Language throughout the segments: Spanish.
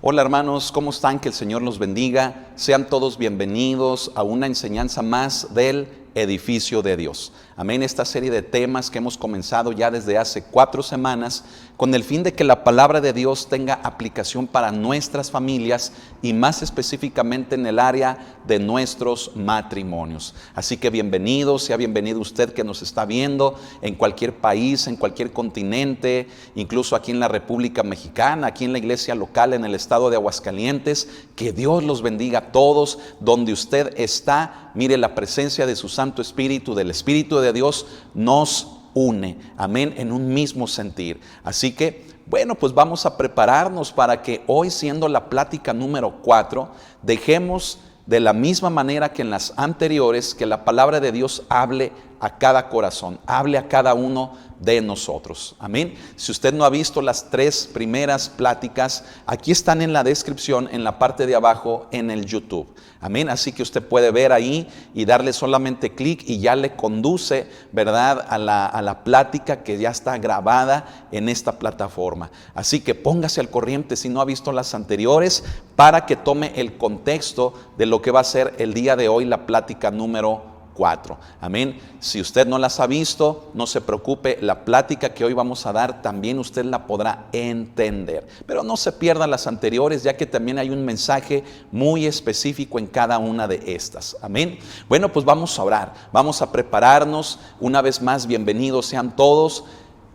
Hola hermanos, ¿cómo están? Que el Señor los bendiga. Sean todos bienvenidos a una enseñanza más del edificio de Dios. Amén. Esta serie de temas que hemos comenzado ya desde hace 4 semanas con el fin de que la palabra de Dios tenga aplicación para nuestras familias y más específicamente en el área de nuestros matrimonios. Así que bienvenido, sea bienvenido usted que nos está viendo en cualquier país, en cualquier continente, incluso aquí en la República Mexicana, aquí en la iglesia local en el estado de Aguascalientes. Que Dios los bendiga a todos donde usted está. Mire, la presencia de su Santo Espíritu, del Espíritu de Dios, nos une, amén, en un mismo sentir. Así que, bueno, pues vamos a prepararnos para que hoy, siendo la plática número 4, dejemos de la misma manera que en las anteriores, que la palabra de Dios hable a cada corazón, hable a cada uno de nosotros. Amén. Si usted no ha visto las 3 primeras pláticas, aquí están en la descripción, en la parte de abajo, en el YouTube. Amén. Así que usted puede ver ahí y darle solamente clic y ya le conduce, ¿verdad?, a la plática que ya está grabada en esta plataforma. Así que póngase al corriente si no ha visto las anteriores para que tome el contexto de lo que va a ser el día de hoy la plática número 4. Amén. Si usted no las ha visto, no se preocupe, la plática que hoy vamos a dar también usted la podrá entender. Pero no se pierdan las anteriores, ya que también hay un mensaje muy específico en cada una de estas. Amén. Bueno, pues vamos a orar, vamos a prepararnos. Una vez más, bienvenidos sean todos.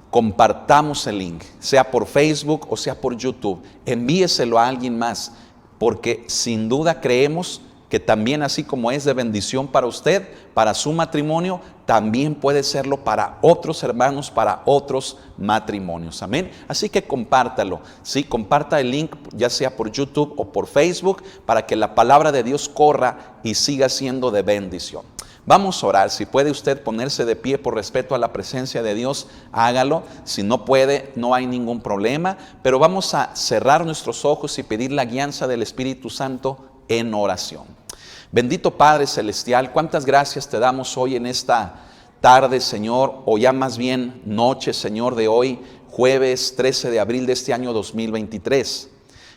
Compartamos el link, sea por Facebook o sea por YouTube. Envíeselo a alguien más, porque sin duda creemos que también, así como es de bendición para usted, para su matrimonio, también puede serlo para otros hermanos, para otros matrimonios. Amén. Así que compártalo. Sí, comparta el link, ya sea por YouTube o por Facebook, para que la palabra de Dios corra y siga siendo de bendición. Vamos a orar. Si puede usted ponerse de pie por respeto a la presencia de Dios, hágalo. Si no puede, no hay ningún problema. Pero vamos a cerrar nuestros ojos y pedir la guianza del Espíritu Santo en oración. Bendito Padre Celestial, cuántas gracias te damos hoy en esta tarde, Señor, o ya más bien noche, Señor, de hoy, jueves 13 de abril de este año 2023.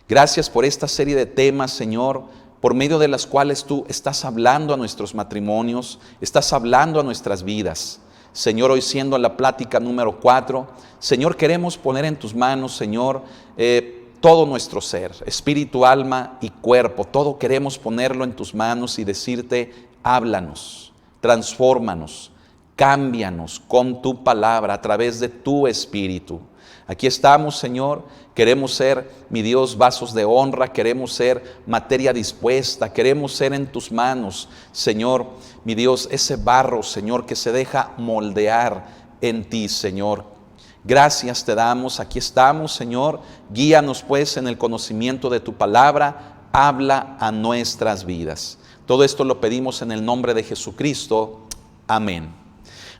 Gracias por esta serie de temas, Señor, por medio de las cuales tú estás hablando a nuestros matrimonios, estás hablando a nuestras vidas. Señor, hoy siendo la plática número 4, Señor, queremos poner en tus manos, Señor, todo nuestro ser, espíritu, alma y cuerpo, todo queremos ponerlo en tus manos y decirte, háblanos, transfórmanos, cámbianos con tu palabra a través de tu espíritu. Aquí estamos, Señor, queremos ser, mi Dios, vasos de honra, queremos ser materia dispuesta, queremos ser en tus manos, Señor, mi Dios, ese barro, Señor, que se deja moldear en ti, Señor. Gracias te damos, aquí estamos, Señor, guíanos pues en el conocimiento de tu palabra, habla a nuestras vidas. Todo esto lo pedimos en el nombre de Jesucristo, amén.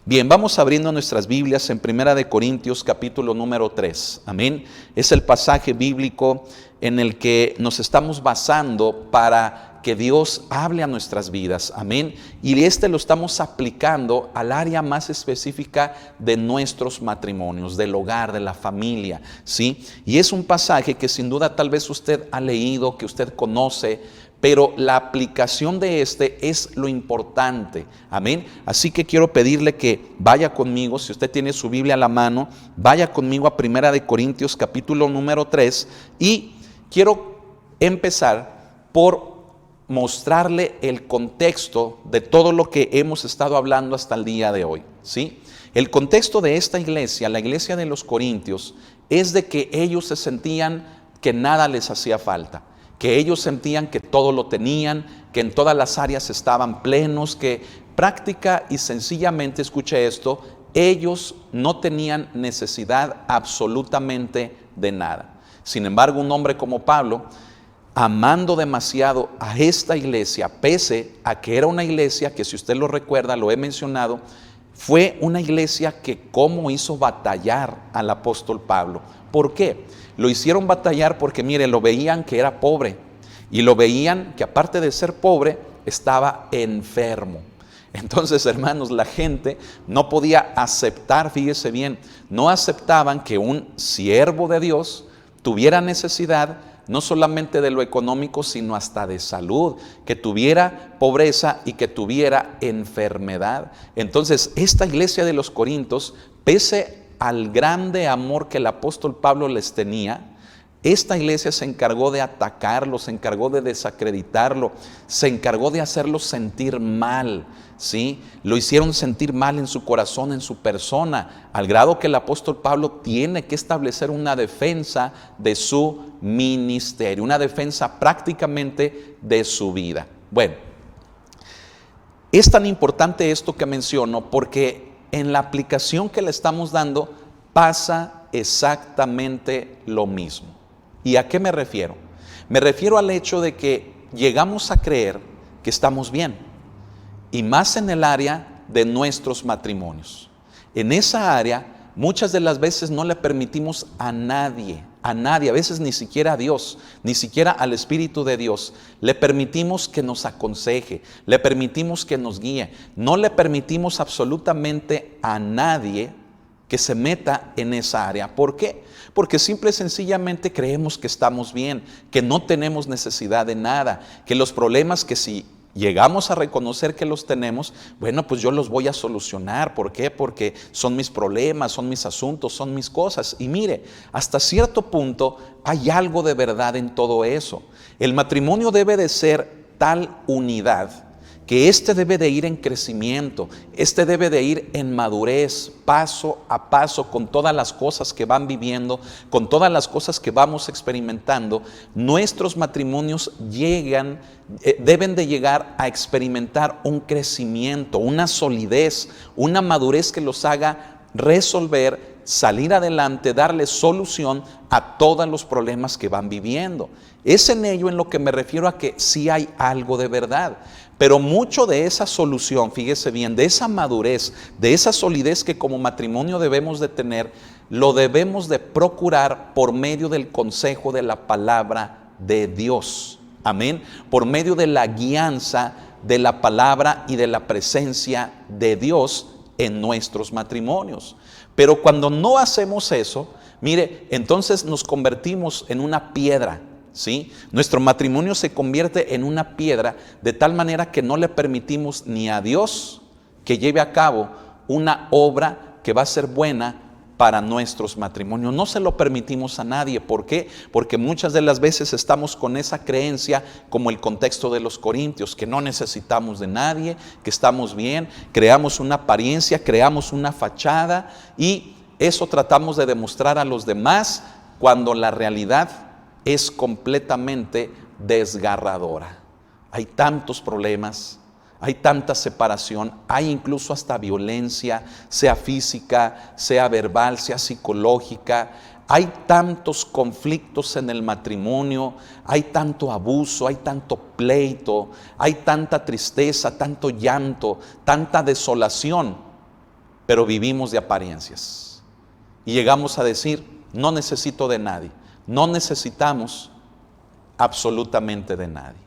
Bien, vamos abriendo nuestras Biblias en 1 Corintios capítulo número 3, amén. Es el pasaje bíblico en el que nos estamos basando para que Dios hable a nuestras vidas, amén. Y lo estamos aplicando al área más específica de nuestros matrimonios, del hogar, de la familia, ¿sí? Y es un pasaje que sin duda tal vez usted ha leído, que usted conoce, pero la aplicación de este es lo importante, amén. Así que quiero pedirle que vaya conmigo, si usted tiene su Biblia a la mano, vaya conmigo a 1 Corintios capítulo número 3 y quiero empezar por mostrarle el contexto de todo lo que hemos estado hablando hasta el día de hoy, ¿sí? El contexto de esta iglesia, la iglesia de los Corintios, es de que ellos se sentían que nada les hacía falta, que ellos sentían que todo lo tenían, que en todas las áreas estaban plenos, que práctica y sencillamente, escuche esto, ellos no tenían necesidad absolutamente de nada. Sin embargo, un hombre como Pablo, amando demasiado a esta iglesia, pese a que era una iglesia que, si usted lo recuerda, lo he mencionado, fue una iglesia que cómo hizo batallar al apóstol Pablo. ¿Por qué? Lo hicieron batallar porque, mire, lo veían que era pobre y lo veían que aparte de ser pobre, estaba enfermo. Entonces, hermanos, la gente no podía aceptar, fíjese bien, no aceptaban que un siervo de Dios tuviera necesidad no solamente de lo económico, sino hasta de salud, que tuviera pobreza y que tuviera enfermedad. Entonces, esta iglesia de los Corintios, pese al grande amor que el apóstol Pablo les tenía, esta iglesia se encargó de atacarlo, se encargó de desacreditarlo, se encargó de hacerlo sentir mal, ¿sí? Lo hicieron sentir mal en su corazón, en su persona, al grado que el apóstol Pablo tiene que establecer una defensa de su ministerio, una defensa prácticamente de su vida. Bueno, es tan importante esto que menciono porque en la aplicación que le estamos dando pasa exactamente lo mismo. ¿Y a qué me refiero? Me refiero al hecho de que llegamos a creer que estamos bien, y más en el área de nuestros matrimonios. En esa área, muchas de las veces no le permitimos a nadie, a veces ni siquiera a Dios, ni siquiera al Espíritu de Dios, le permitimos que nos aconseje, le permitimos que nos guíe, no le permitimos absolutamente a nadie que se meta en esa área. ¿Por qué? Porque simple y sencillamente creemos que estamos bien, que no tenemos necesidad de nada, que los problemas que si llegamos a reconocer que los tenemos, bueno, pues yo los voy a solucionar. ¿Por qué? Porque son mis problemas, son mis asuntos, son mis cosas. Y mire, hasta cierto punto hay algo de verdad en todo eso. El matrimonio debe de ser tal unidad que debe de ir en crecimiento, debe de ir en madurez, paso a paso, con todas las cosas que van viviendo, con todas las cosas que vamos experimentando. Nuestros matrimonios deben de llegar a experimentar un crecimiento, una solidez, una madurez que los haga resolver, salir adelante, darle solución a todos los problemas que van viviendo. Es en ello en lo que me refiero a que sí hay algo de verdad. Pero mucho de esa solución, fíjese bien, de esa madurez, de esa solidez que como matrimonio debemos de tener, lo debemos de procurar por medio del consejo de la palabra de Dios. Amén. Por medio de la guianza de la palabra y de la presencia de Dios en nuestros matrimonios. Pero cuando no hacemos eso, mire, entonces nos convertimos en una piedra. ¿Sí? Nuestro matrimonio se convierte en una piedra de tal manera que no le permitimos ni a Dios que lleve a cabo una obra que va a ser buena para nuestros matrimonios. No se lo permitimos a nadie. ¿Por qué? Porque muchas de las veces estamos con esa creencia, como el contexto de los Corintios, que no necesitamos de nadie, que estamos bien, creamos una apariencia, creamos una fachada, y eso tratamos de demostrar a los demás, cuando la realidad es completamente desgarradora. Hay tantos problemas, hay tanta separación, hay incluso hasta violencia, sea física, sea verbal, sea psicológica. Hay tantos conflictos en el matrimonio, hay tanto abuso, hay tanto pleito, hay tanta tristeza, tanto llanto, tanta desolación, pero vivimos de apariencias. Y llegamos a decir, no necesito de nadie. No necesitamos absolutamente de nadie.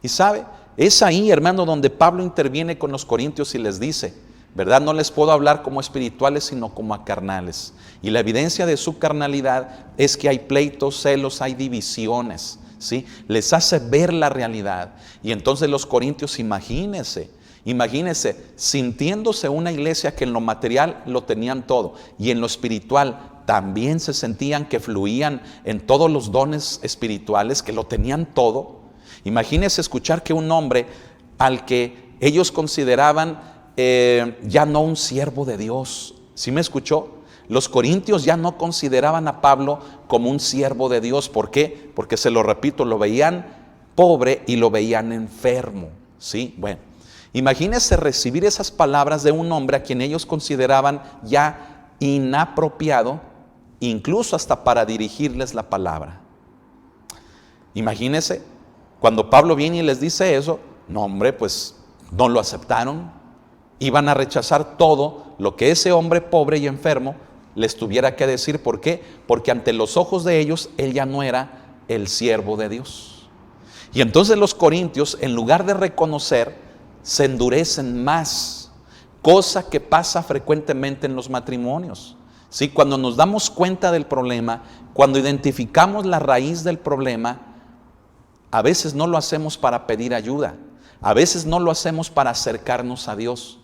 Y sabe, es ahí, hermano, donde Pablo interviene con los corintios y les dice, ¿verdad? No les puedo hablar como espirituales, sino como a carnales. Y la evidencia de su carnalidad es que hay pleitos, celos, hay divisiones, ¿sí? Les hace ver la realidad. Y entonces los corintios, imagínense, sintiéndose una iglesia que en lo material lo tenían todo, y en lo espiritual también se sentían que fluían en todos los dones espirituales, que lo tenían todo. Imagínense escuchar que un hombre al que ellos consideraban ya no un siervo de Dios, ¿sí me escuchó? Los corintios ya no consideraban a Pablo como un siervo de Dios. ¿Por qué? Porque, se lo repito, lo veían pobre y lo veían enfermo, ¿sí? Bueno, imagínense recibir esas palabras de un hombre a quien ellos consideraban ya inapropiado, incluso hasta para dirigirles la palabra. Imagínense, cuando Pablo viene y les dice eso, no, hombre, pues no lo aceptaron. Iban a rechazar todo lo que ese hombre pobre y enfermo les tuviera que decir. ¿Por qué? Porque ante los ojos de ellos, él ya no era el siervo de Dios. Y entonces los corintios, en lugar de reconocer, se endurecen más, cosa que pasa frecuentemente en los matrimonios. ¿Sí? Cuando nos damos cuenta del problema, cuando identificamos la raíz del problema, a veces no lo hacemos para pedir ayuda, a veces no lo hacemos para acercarnos a Dios,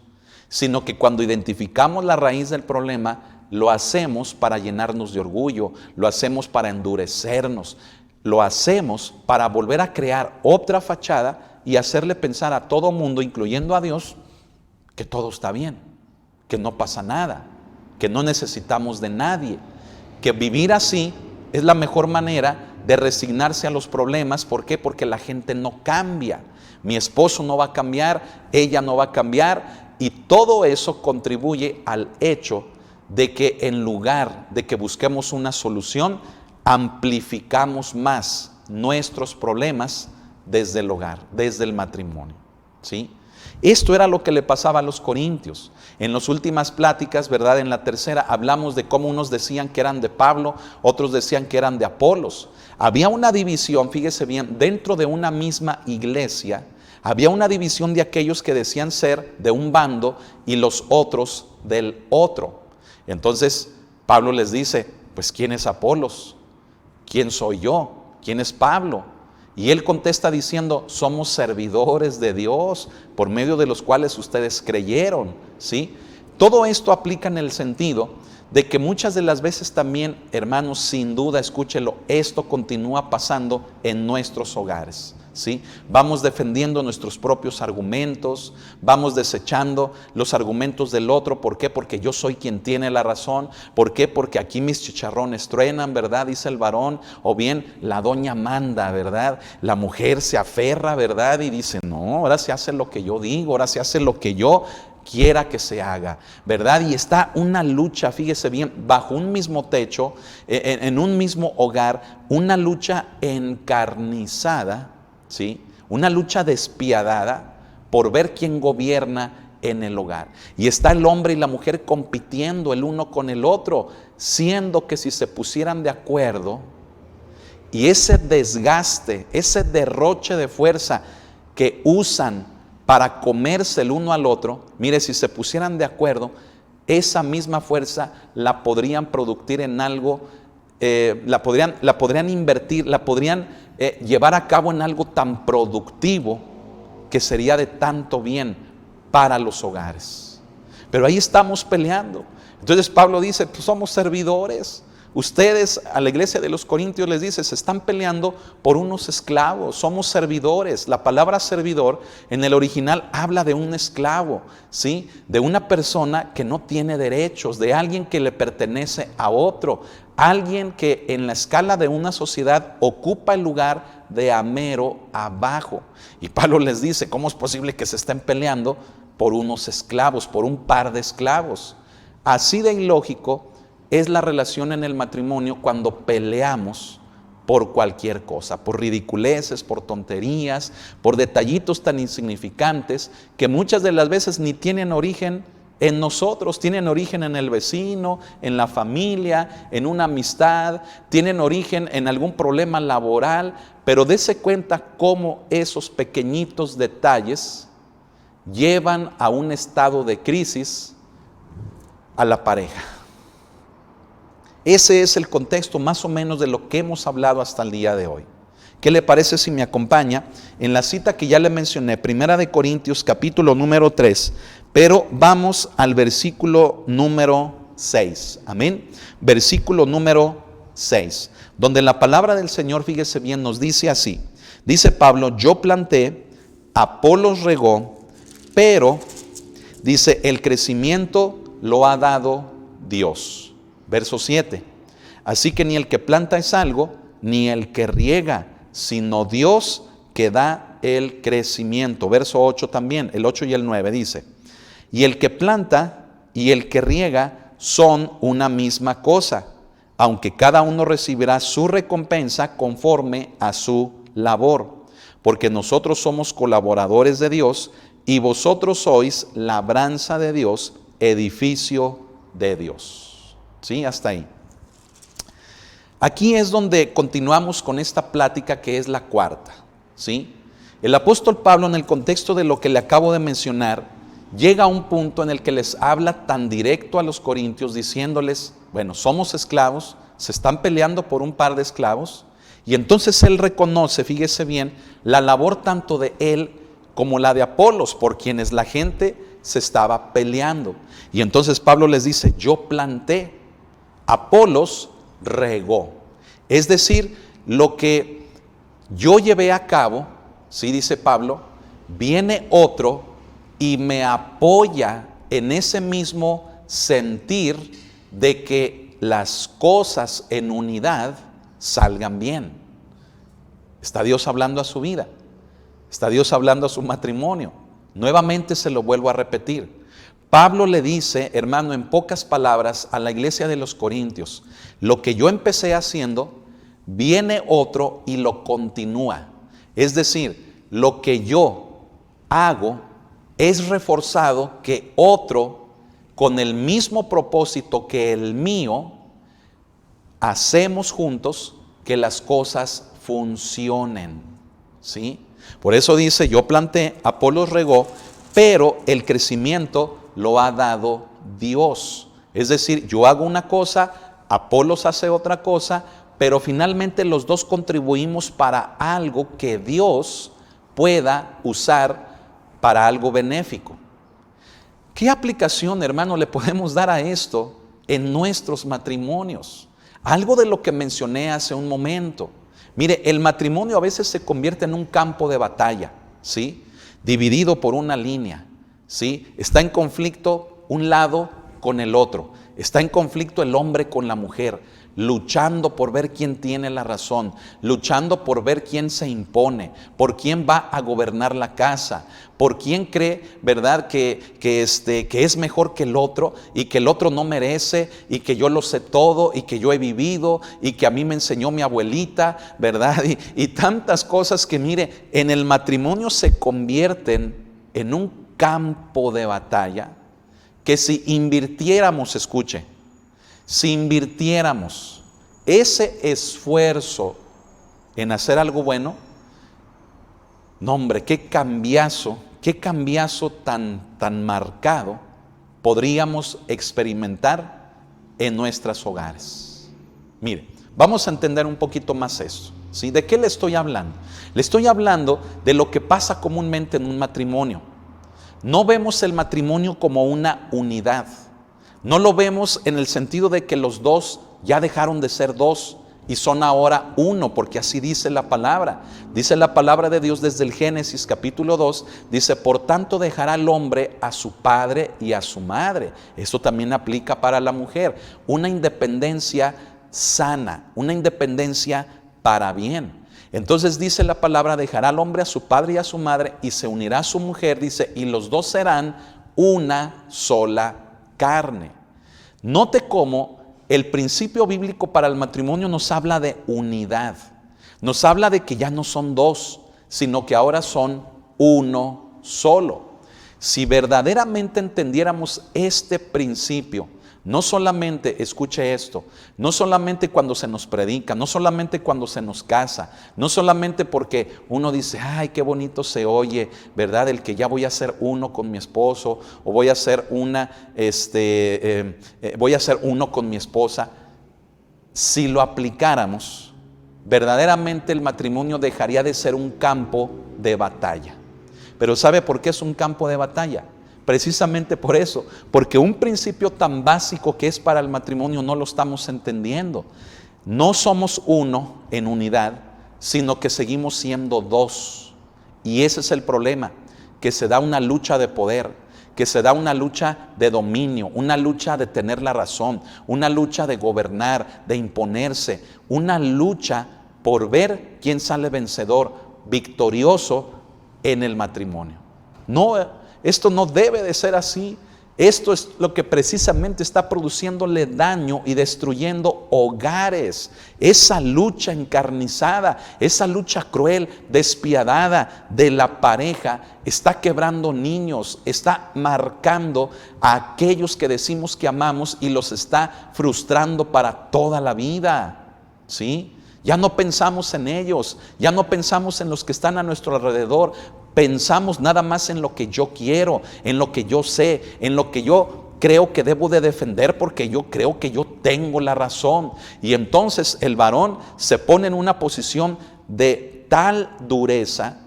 sino que cuando identificamos la raíz del problema, lo hacemos para llenarnos de orgullo, lo hacemos para endurecernos, lo hacemos para volver a crear otra fachada y hacerle pensar a todo mundo, incluyendo a Dios, que todo está bien, que no pasa nada, que no necesitamos de nadie, que vivir así es la mejor manera de resignarse a los problemas. ¿Por qué? Porque la gente no cambia. Mi esposo no va a cambiar, ella no va a cambiar, y todo eso contribuye al hecho de que en lugar de que busquemos una solución, amplificamos más nuestros problemas desde el hogar, desde el matrimonio, ¿sí? Esto era lo que le pasaba a los corintios. En las últimas pláticas, ¿verdad? En la tercera hablamos de cómo unos decían que eran de Pablo, otros decían que eran de Apolos. Había una división, fíjese bien, dentro de una misma iglesia, había una división de aquellos que decían ser de un bando y los otros del otro. Entonces Pablo les dice, pues ¿quién es Apolos? ¿Quién soy yo? ¿Quién es Pablo? Y él contesta diciendo, somos servidores de Dios, por medio de los cuales ustedes creyeron, ¿sí? Todo esto aplica en el sentido de que muchas de las veces también, hermanos, sin duda, escúchelo, esto continúa pasando en nuestros hogares, ¿sí? Vamos defendiendo nuestros propios argumentos, vamos desechando los argumentos del otro. ¿Por qué? Porque yo soy quien tiene la razón. ¿Por qué? Porque aquí mis chicharrones truenan, ¿verdad? Dice el varón. O bien la doña manda, ¿verdad? La mujer se aferra, ¿verdad? Y dice, no, ahora se hace lo que yo digo, ahora se hace lo que yo quiera que se haga, ¿verdad? Y está una lucha, fíjese bien, bajo un mismo techo, en un mismo hogar, una lucha encarnizada, ¿sí? Una lucha despiadada por ver quién gobierna en el hogar. Y está el hombre y la mujer compitiendo el uno con el otro, siendo que si se pusieran de acuerdo, y ese desgaste, ese derroche de fuerza que usan para comerse el uno al otro, mire, si se pusieran de acuerdo, esa misma fuerza la podrían producir en algo, la podrían invertir, la podrían llevar a cabo en algo tan productivo que sería de tanto bien para los hogares. Pero ahí estamos peleando. Entonces Pablo dice, pues somos servidores. Ustedes, a la iglesia de los Corintios les dice, se están peleando por unos esclavos, somos servidores. La palabra servidor en el original habla de un esclavo, ¿sí? De una persona que no tiene derechos, de alguien que le pertenece a otro, alguien que en la escala de una sociedad ocupa el lugar de a mero abajo. Y Pablo les dice, ¿cómo es posible que se estén peleando por unos esclavos, por un par de esclavos? Así de ilógico es la relación en el matrimonio cuando peleamos por cualquier cosa, por ridiculeces, por tonterías, por detallitos tan insignificantes que muchas de las veces ni tienen origen en nosotros, tienen origen en el vecino, en la familia, en una amistad, tienen origen en algún problema laboral, pero dése cuenta cómo esos pequeñitos detalles llevan a un estado de crisis a la pareja. Ese es el contexto más o menos de lo que hemos hablado hasta el día de hoy. ¿Qué le parece si me acompaña en la cita que ya le mencioné, Primera de Corintios capítulo número 3, pero vamos al versículo número 6, amén? Versículo número 6, donde la palabra del Señor, fíjese bien, nos dice así, dice Pablo, yo planté, Apolos regó, pero, dice, el crecimiento lo ha dado Dios. Verso 7, así que ni el que planta es algo, ni el que riega, sino Dios que da el crecimiento. Verso 8 también, el 8 y el 9 dice, y el que planta y el que riega son una misma cosa, aunque cada uno recibirá su recompensa conforme a su labor, porque nosotros somos colaboradores de Dios y vosotros sois labranza de Dios, edificio de Dios. ¿Sí? Hasta ahí. Aquí es donde continuamos con esta plática que es la cuarta, ¿sí? El apóstol Pablo, en el contexto de lo que le acabo de mencionar, llega a un punto en el que les habla tan directo a los corintios diciéndoles, bueno, somos esclavos, se están peleando por un par de esclavos, y entonces él reconoce, fíjese bien, la labor tanto de él como la de Apolos, por quienes la gente se estaba peleando. Y entonces Pablo les dice, yo planté, Apolos regó. Es decir, lo que yo llevé a cabo, sí dice Pablo, viene otro y me apoya en ese mismo sentir de que las cosas en unidad salgan bien. Está Dios hablando a su vida, está Dios hablando a su matrimonio. Nuevamente se lo vuelvo a repetir. Pablo le dice, hermano, en pocas palabras a la iglesia de los Corintios, lo que yo empecé haciendo, viene otro y lo continúa. Es decir, lo que yo hago es reforzado que otro, con el mismo propósito que el mío, hacemos juntos que las cosas funcionen, ¿sí? Por eso dice, yo planté, Apolos regó, pero el crecimiento lo ha dado Dios. Es decir, yo hago una cosa, Apolos hace otra cosa, pero finalmente los dos contribuimos para algo que Dios pueda usar para algo benéfico. ¿Qué aplicación, hermano, le podemos dar a esto en nuestros matrimonios? Algo de lo que mencioné hace un momento. Mire, el matrimonio a veces se convierte en un campo de batalla, ¿sí? Dividido por una línea, ¿sí? Está en conflicto un lado con el otro. Está en conflicto el hombre con la mujer, luchando por ver quién tiene la razón, luchando por ver quién se impone, por quién va a gobernar la casa, por quién cree, ¿verdad?, que es mejor que el otro y que el otro no merece y que yo lo sé todo y que yo he vivido y que a mí me enseñó mi abuelita, ¿verdad? Y tantas cosas que, mire, en el matrimonio se convierten en un campo de batalla que si invirtiéramos, escuche, si invirtiéramos ese esfuerzo en hacer algo bueno, no hombre, qué cambiazo tan marcado podríamos experimentar en nuestros hogares. Mire, vamos a entender un poquito más eso, ¿sí? ¿De qué le estoy hablando? Le estoy hablando de lo que pasa comúnmente en un matrimonio. No vemos el matrimonio como una unidad. No lo vemos en el sentido de que los dos ya dejaron de ser dos y son ahora uno, porque así dice la palabra. Dice la palabra de Dios desde el Génesis capítulo 2, dice, por tanto dejará el hombre a su padre y a su madre. Esto también aplica para la mujer. Una independencia sana, una independencia para bien. Entonces dice la palabra, dejará al hombre a su padre y a su madre y se unirá a su mujer, dice, y los dos serán una sola carne. Note cómo el principio bíblico para el matrimonio nos habla de unidad. Nos habla de que ya no son dos, sino que ahora son uno solo. Si verdaderamente entendiéramos este principio, no solamente, escuche esto, no solamente cuando se nos predica, no solamente cuando se nos casa, no solamente porque uno dice, ay, qué bonito se oye, ¿verdad? El que ya voy a ser uno con mi esposo o voy a ser voy a ser uno con mi esposa. Si lo aplicáramos, verdaderamente el matrimonio dejaría de ser un campo de batalla. Pero ¿sabe por qué es un campo de batalla? Precisamente por eso, porque un principio tan básico que es para el matrimonio no lo estamos entendiendo. No somos uno en unidad, sino que seguimos siendo dos. Y ese es el problema, que se da una lucha de poder, que se da una lucha de dominio, una lucha de tener la razón, una lucha de gobernar, de imponerse, una lucha por ver quién sale vencedor, victorioso en el matrimonio. No, esto no debe de ser así. Esto es lo que precisamente está produciéndole daño y destruyendo hogares. Esa lucha encarnizada, esa lucha cruel, despiadada de la pareja está quebrando niños, está marcando a aquellos que decimos que amamos y los está frustrando para toda la vida, ¿sí? Ya no pensamos en ellos, ya no pensamos en los que están a nuestro alrededor. Pensamos nada más en lo que yo quiero, en lo que yo sé, en lo que yo creo que debo de defender porque yo creo que yo tengo la razón. Y entonces el varón se pone en una posición de tal dureza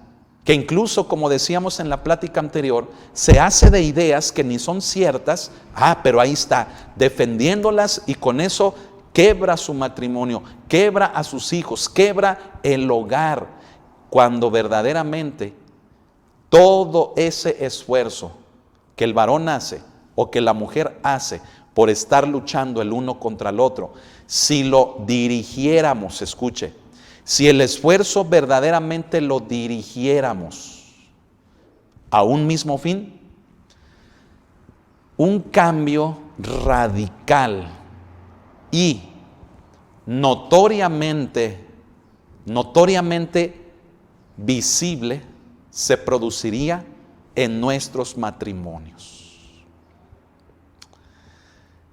que incluso, como decíamos en la plática anterior, se hace de ideas que ni son ciertas, pero ahí está, defendiéndolas, y con eso quebra su matrimonio, quebra a sus hijos, quebra el hogar, cuando verdaderamente todo ese esfuerzo que el varón hace o que la mujer hace por estar luchando el uno contra el otro, si lo dirigiéramos, escuche, si el esfuerzo verdaderamente lo dirigiéramos a un mismo fin, un cambio radical y notoriamente visible se produciría en nuestros matrimonios.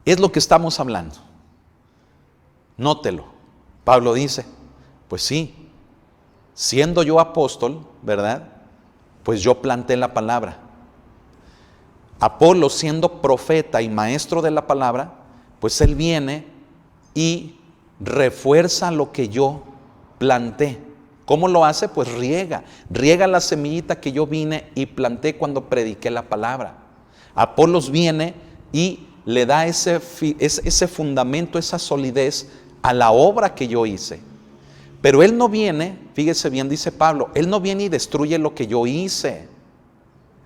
Es lo que estamos hablando. Nótelo. Pablo dice, pues sí, siendo yo apóstol, ¿verdad? Pues yo planté la palabra. Apolo, siendo profeta y maestro de la palabra, pues él viene y refuerza lo que yo planté. ¿Cómo lo hace? Pues riega la semillita que yo vine y planté cuando prediqué la palabra. Apolos viene y le da ese fundamento, esa solidez a la obra que yo hice. Pero él no viene, fíjese bien, dice Pablo, él no viene y destruye lo que yo hice.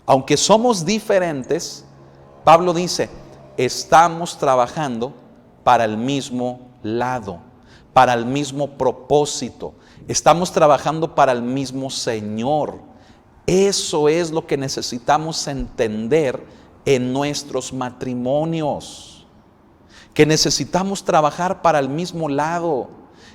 Aunque somos diferentes, Pablo dice, estamos trabajando para el mismo lado, para el mismo propósito. Estamos trabajando para el mismo Señor. Eso es lo que necesitamos entender en nuestros matrimonios. Que necesitamos trabajar para el mismo lado.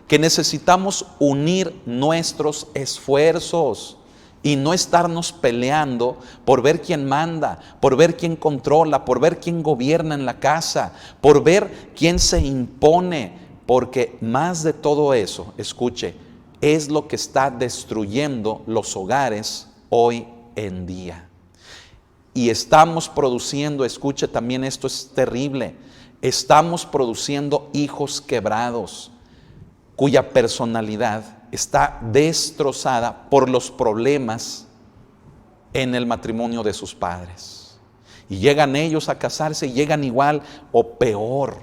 Que necesitamos unir nuestros esfuerzos y no estarnos peleando por ver quién manda, por ver quién controla, por ver quién gobierna en la casa, por ver quién se impone, porque más de todo eso, escuche, es lo que está destruyendo los hogares hoy en día. Y estamos produciendo, escuche también, esto es terrible, estamos produciendo hijos quebrados, cuya personalidad está destrozada por los problemas en el matrimonio de sus padres. Y llegan ellos a casarse y llegan igual o peor.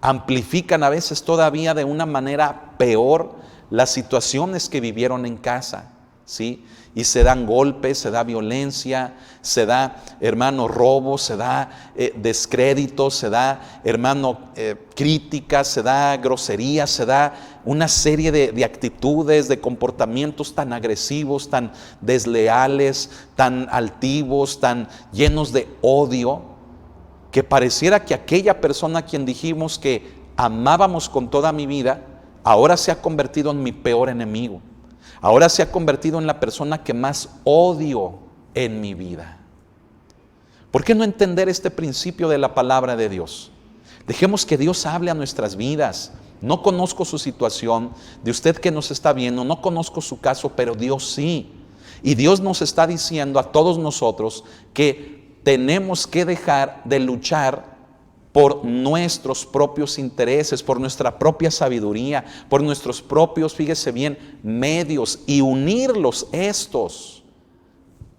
Amplifican a veces todavía de una manera peor las situaciones que vivieron en casa, ¿sí? Y se dan golpes, se da violencia, se da, hermano, robo, se da descrédito, se da, hermano, críticas, se da grosería, se da una serie de actitudes, de comportamientos tan agresivos, tan desleales, tan altivos, tan llenos de odio, que pareciera que aquella persona a quien dijimos que amábamos con toda mi vida, ahora se ha convertido en mi peor enemigo. Ahora se ha convertido en la persona que más odio en mi vida. ¿Por qué no entender este principio de la palabra de Dios? Dejemos que Dios hable a nuestras vidas. No conozco su situación, de usted que nos está viendo, no conozco su caso, pero Dios sí. Y Dios nos está diciendo a todos nosotros que tenemos que dejar de luchar por nuestros propios intereses, por nuestra propia sabiduría, por nuestros propios, fíjese bien, medios, y unirlos estos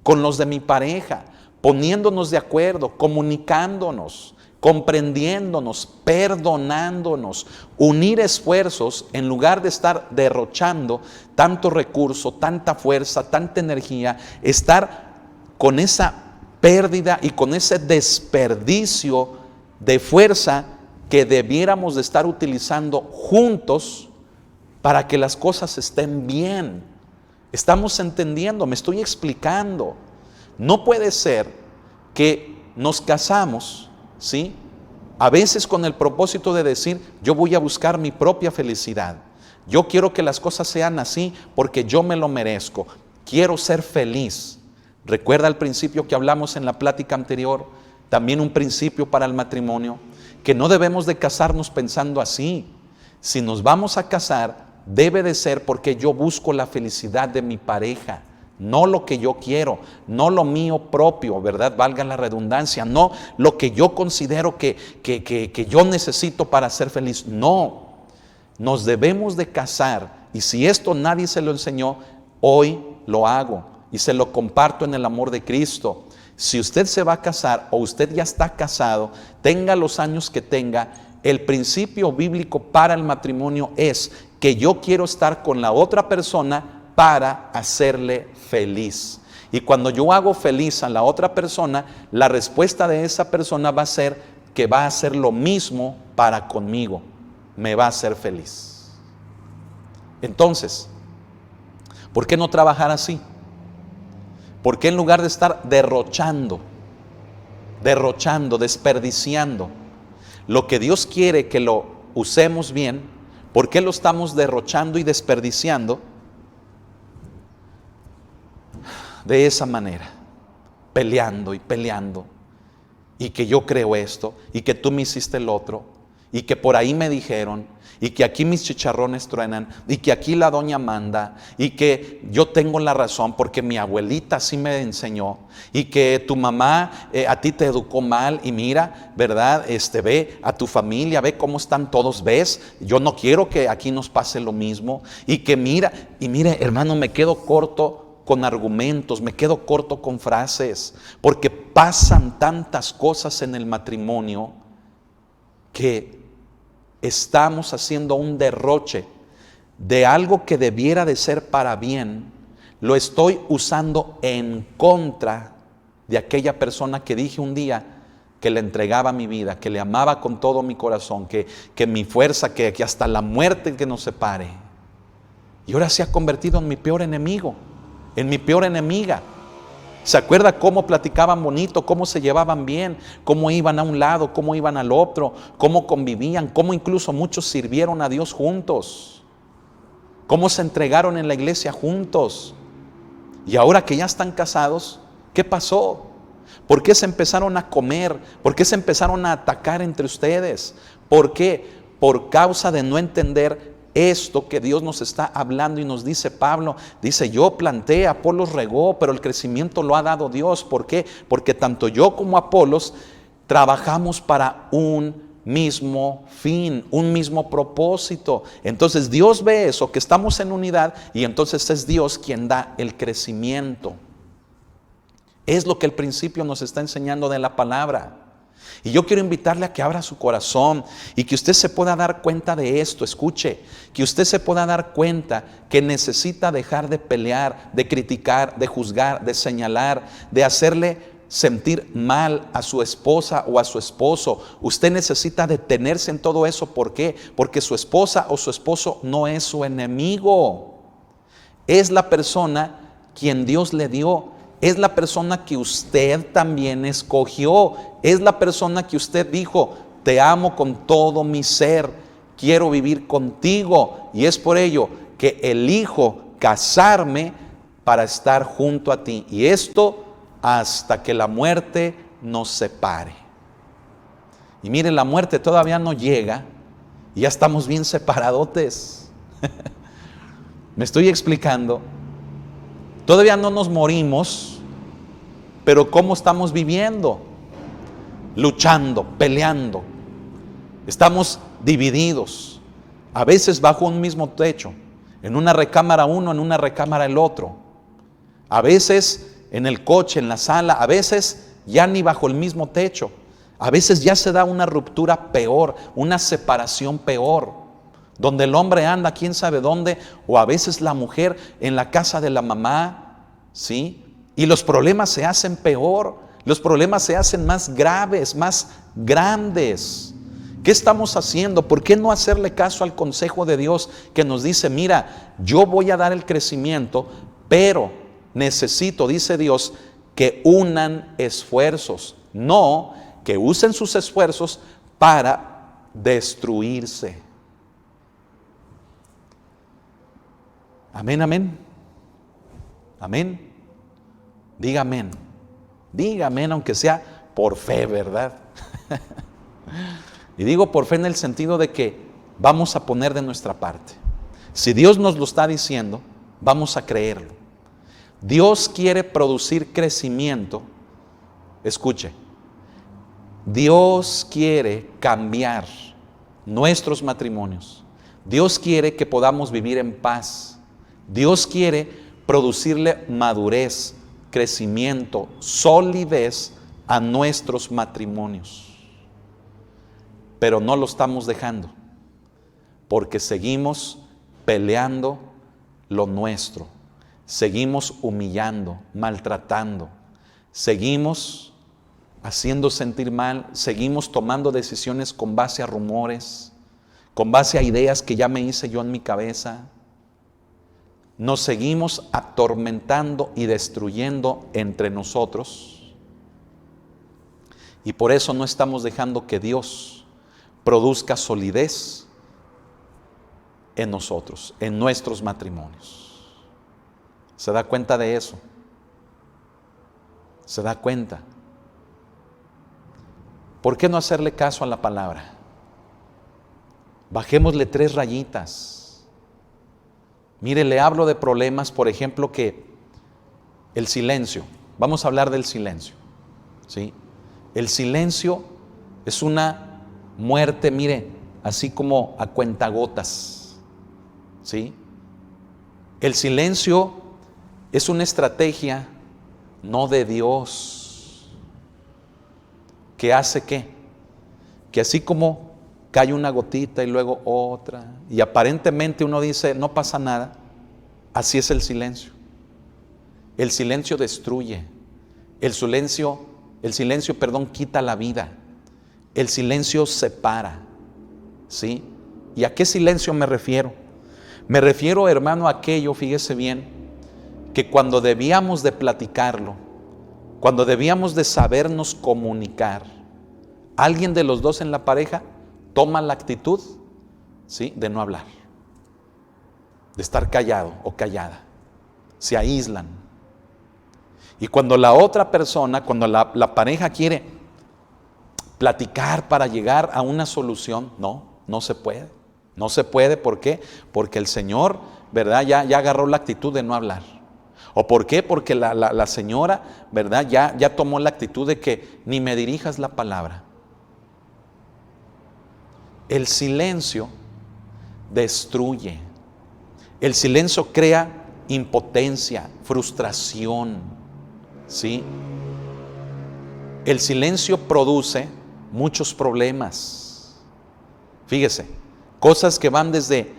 con los de mi pareja, poniéndonos de acuerdo, comunicándonos, comprendiéndonos, perdonándonos, unir esfuerzos en lugar de estar derrochando tanto recurso, tanta fuerza, tanta energía, estar con esa pérdida y con ese desperdicio de fuerza que debiéramos de estar utilizando juntos para que las cosas estén bien. Estamos entendiendo, me estoy explicando. No puede ser que nos casamos, ¿sí? A veces con el propósito de decir, yo voy a buscar mi propia felicidad. Yo quiero que las cosas sean así porque yo me lo merezco. Quiero ser feliz. ¿Recuerda el principio que hablamos en la plática anterior? También un principio para el matrimonio, que no debemos de casarnos pensando así. Si nos vamos a casar, debe de ser porque yo busco la felicidad de mi pareja, no lo que yo quiero, no lo mío propio, ¿verdad? Valga la redundancia, no lo que yo considero que yo necesito para ser feliz. No, nos debemos de casar, y si esto nadie se lo enseñó, hoy lo hago y se lo comparto en el amor de Cristo. Si usted se va a casar o usted ya está casado, tenga los años que tenga, el principio bíblico para el matrimonio es que yo quiero estar con la otra persona para hacerle feliz. Y cuando yo hago feliz a la otra persona, la respuesta de esa persona va a ser que va a hacer lo mismo para conmigo. Me va a hacer feliz. Entonces, ¿por qué no trabajar así? ¿Por qué en lugar de estar derrochando, desperdiciando lo que Dios quiere que lo usemos bien, por qué lo estamos derrochando y desperdiciando de esa manera? Peleando y peleando, y que yo creo esto, y que tú me hiciste el otro, y que por ahí me dijeron, y que aquí mis chicharrones truenan, y que aquí la doña manda, y que yo tengo la razón porque mi abuelita así me enseñó, y que tu mamá a ti te educó mal, y mira, ¿verdad? Ve a tu familia, ve cómo están todos, ves, yo no quiero que aquí nos pase lo mismo, y que mira, y mire, hermano, me quedo corto con argumentos, me quedo corto con frases, porque pasan tantas cosas en el matrimonio que estamos haciendo un derroche de algo que debiera de ser para bien. Lo estoy usando en contra de aquella persona que dije un día que le entregaba mi vida, que le amaba con todo mi corazón, que mi fuerza, que hasta la muerte que nos separe. Y ahora se ha convertido en mi peor enemigo, en mi peor enemiga. ¿Se acuerda cómo platicaban bonito, cómo se llevaban bien, cómo iban a un lado, cómo iban al otro, cómo convivían, cómo incluso muchos sirvieron a Dios juntos, cómo se entregaron en la iglesia juntos? Y ahora que ya están casados, ¿qué pasó? ¿Por qué se empezaron a comer? ¿Por qué se empezaron a atacar entre ustedes? ¿Por qué? Por causa de no entender esto que Dios nos está hablando, y nos dice Pablo, dice: yo planté, Apolos regó, pero el crecimiento lo ha dado Dios. ¿Por qué? Porque tanto yo como Apolos trabajamos para un mismo fin, un mismo propósito. Entonces Dios ve eso, que estamos en unidad, y entonces es Dios quien da el crecimiento. Es lo que el principio nos está enseñando de la palabra. Y yo quiero invitarle a que abra su corazón y que usted se pueda dar cuenta de esto. Escuche, que usted se pueda dar cuenta que necesita dejar de pelear, de criticar, de juzgar, de señalar, de hacerle sentir mal a su esposa o a su esposo. Usted necesita detenerse en todo eso. ¿Por qué? Porque su esposa o su esposo no es su enemigo. Es la persona quien Dios le dio. Es la persona que usted también escogió. Es la persona que usted dijo: te amo con todo mi ser, quiero vivir contigo. Y es por ello que elijo casarme para estar junto a ti. Y esto hasta que la muerte nos separe. Y mire, la muerte todavía no llega y ya estamos bien separadotes. ¿Me estoy explicando? Todavía no nos morimos, pero ¿cómo estamos viviendo? Luchando, peleando. Estamos divididos, a veces bajo un mismo techo, en una recámara uno, en una recámara el otro. A veces en el coche, en la sala, a veces ya ni bajo el mismo techo. A veces ya se da una ruptura peor, una separación peor, donde el hombre anda quién sabe dónde, o a veces la mujer en la casa de la mamá, ¿sí? Y los problemas se hacen peor, los problemas se hacen más graves, más grandes. ¿Qué estamos haciendo? ¿Por qué no hacerle caso al consejo de Dios que nos dice: mira, yo voy a dar el crecimiento, pero necesito, dice Dios, que unan esfuerzos, no que usen sus esfuerzos para destruirse? Amén, amén. Amén. Diga amén. Diga amén, aunque sea por fe, ¿verdad? Y digo por fe en el sentido de que vamos a poner de nuestra parte. Si Dios nos lo está diciendo, vamos a creerlo. Dios quiere producir crecimiento. Escuche, Dios quiere cambiar nuestros matrimonios. Dios quiere que podamos vivir en paz. Dios quiere producirle madurez, crecimiento, solidez a nuestros matrimonios. Pero no lo estamos dejando, porque seguimos peleando lo nuestro, seguimos humillando, maltratando, seguimos haciendo sentir mal, seguimos tomando decisiones con base a rumores, con base a ideas que ya me hice yo en mi cabeza. Nos seguimos atormentando y destruyendo entre nosotros, y por eso no estamos dejando que Dios produzca solidez en nosotros, en nuestros matrimonios. ¿Se da cuenta de eso? ¿Se da cuenta? ¿Por qué no hacerle caso a la palabra? Bajémosle 3 rayitas. Mire, le hablo de problemas, por ejemplo, que el silencio. Vamos a hablar del silencio, ¿sí? El silencio es una muerte, mire, así como a cuentagotas, ¿sí? El silencio es una estrategia no de Dios, que hace ¿qué? Que así como cae una gotita y luego otra, y aparentemente uno dice no pasa nada, así es el silencio. El silencio destruye, el silencio, quita la vida, el silencio separa, ¿sí? ¿Y a qué silencio me refiero? Me refiero, hermano, a aquello, fíjese bien, que cuando debíamos de platicarlo, cuando debíamos de sabernos comunicar, alguien de los dos en la pareja toma la actitud, ¿sí?, de no hablar, de estar callado o callada, se aíslan. Y cuando la otra persona, cuando la pareja quiere platicar para llegar a una solución, no se puede. No se puede, ¿por qué? Porque el Señor, ¿verdad?, ya agarró la actitud de no hablar. ¿O por qué? Porque la señora, ¿verdad?, ya tomó la actitud de que ni me dirijas la palabra. El silencio destruye. El silencio crea impotencia, frustración, ¿sí? El silencio produce muchos problemas. Fíjese, cosas que van desde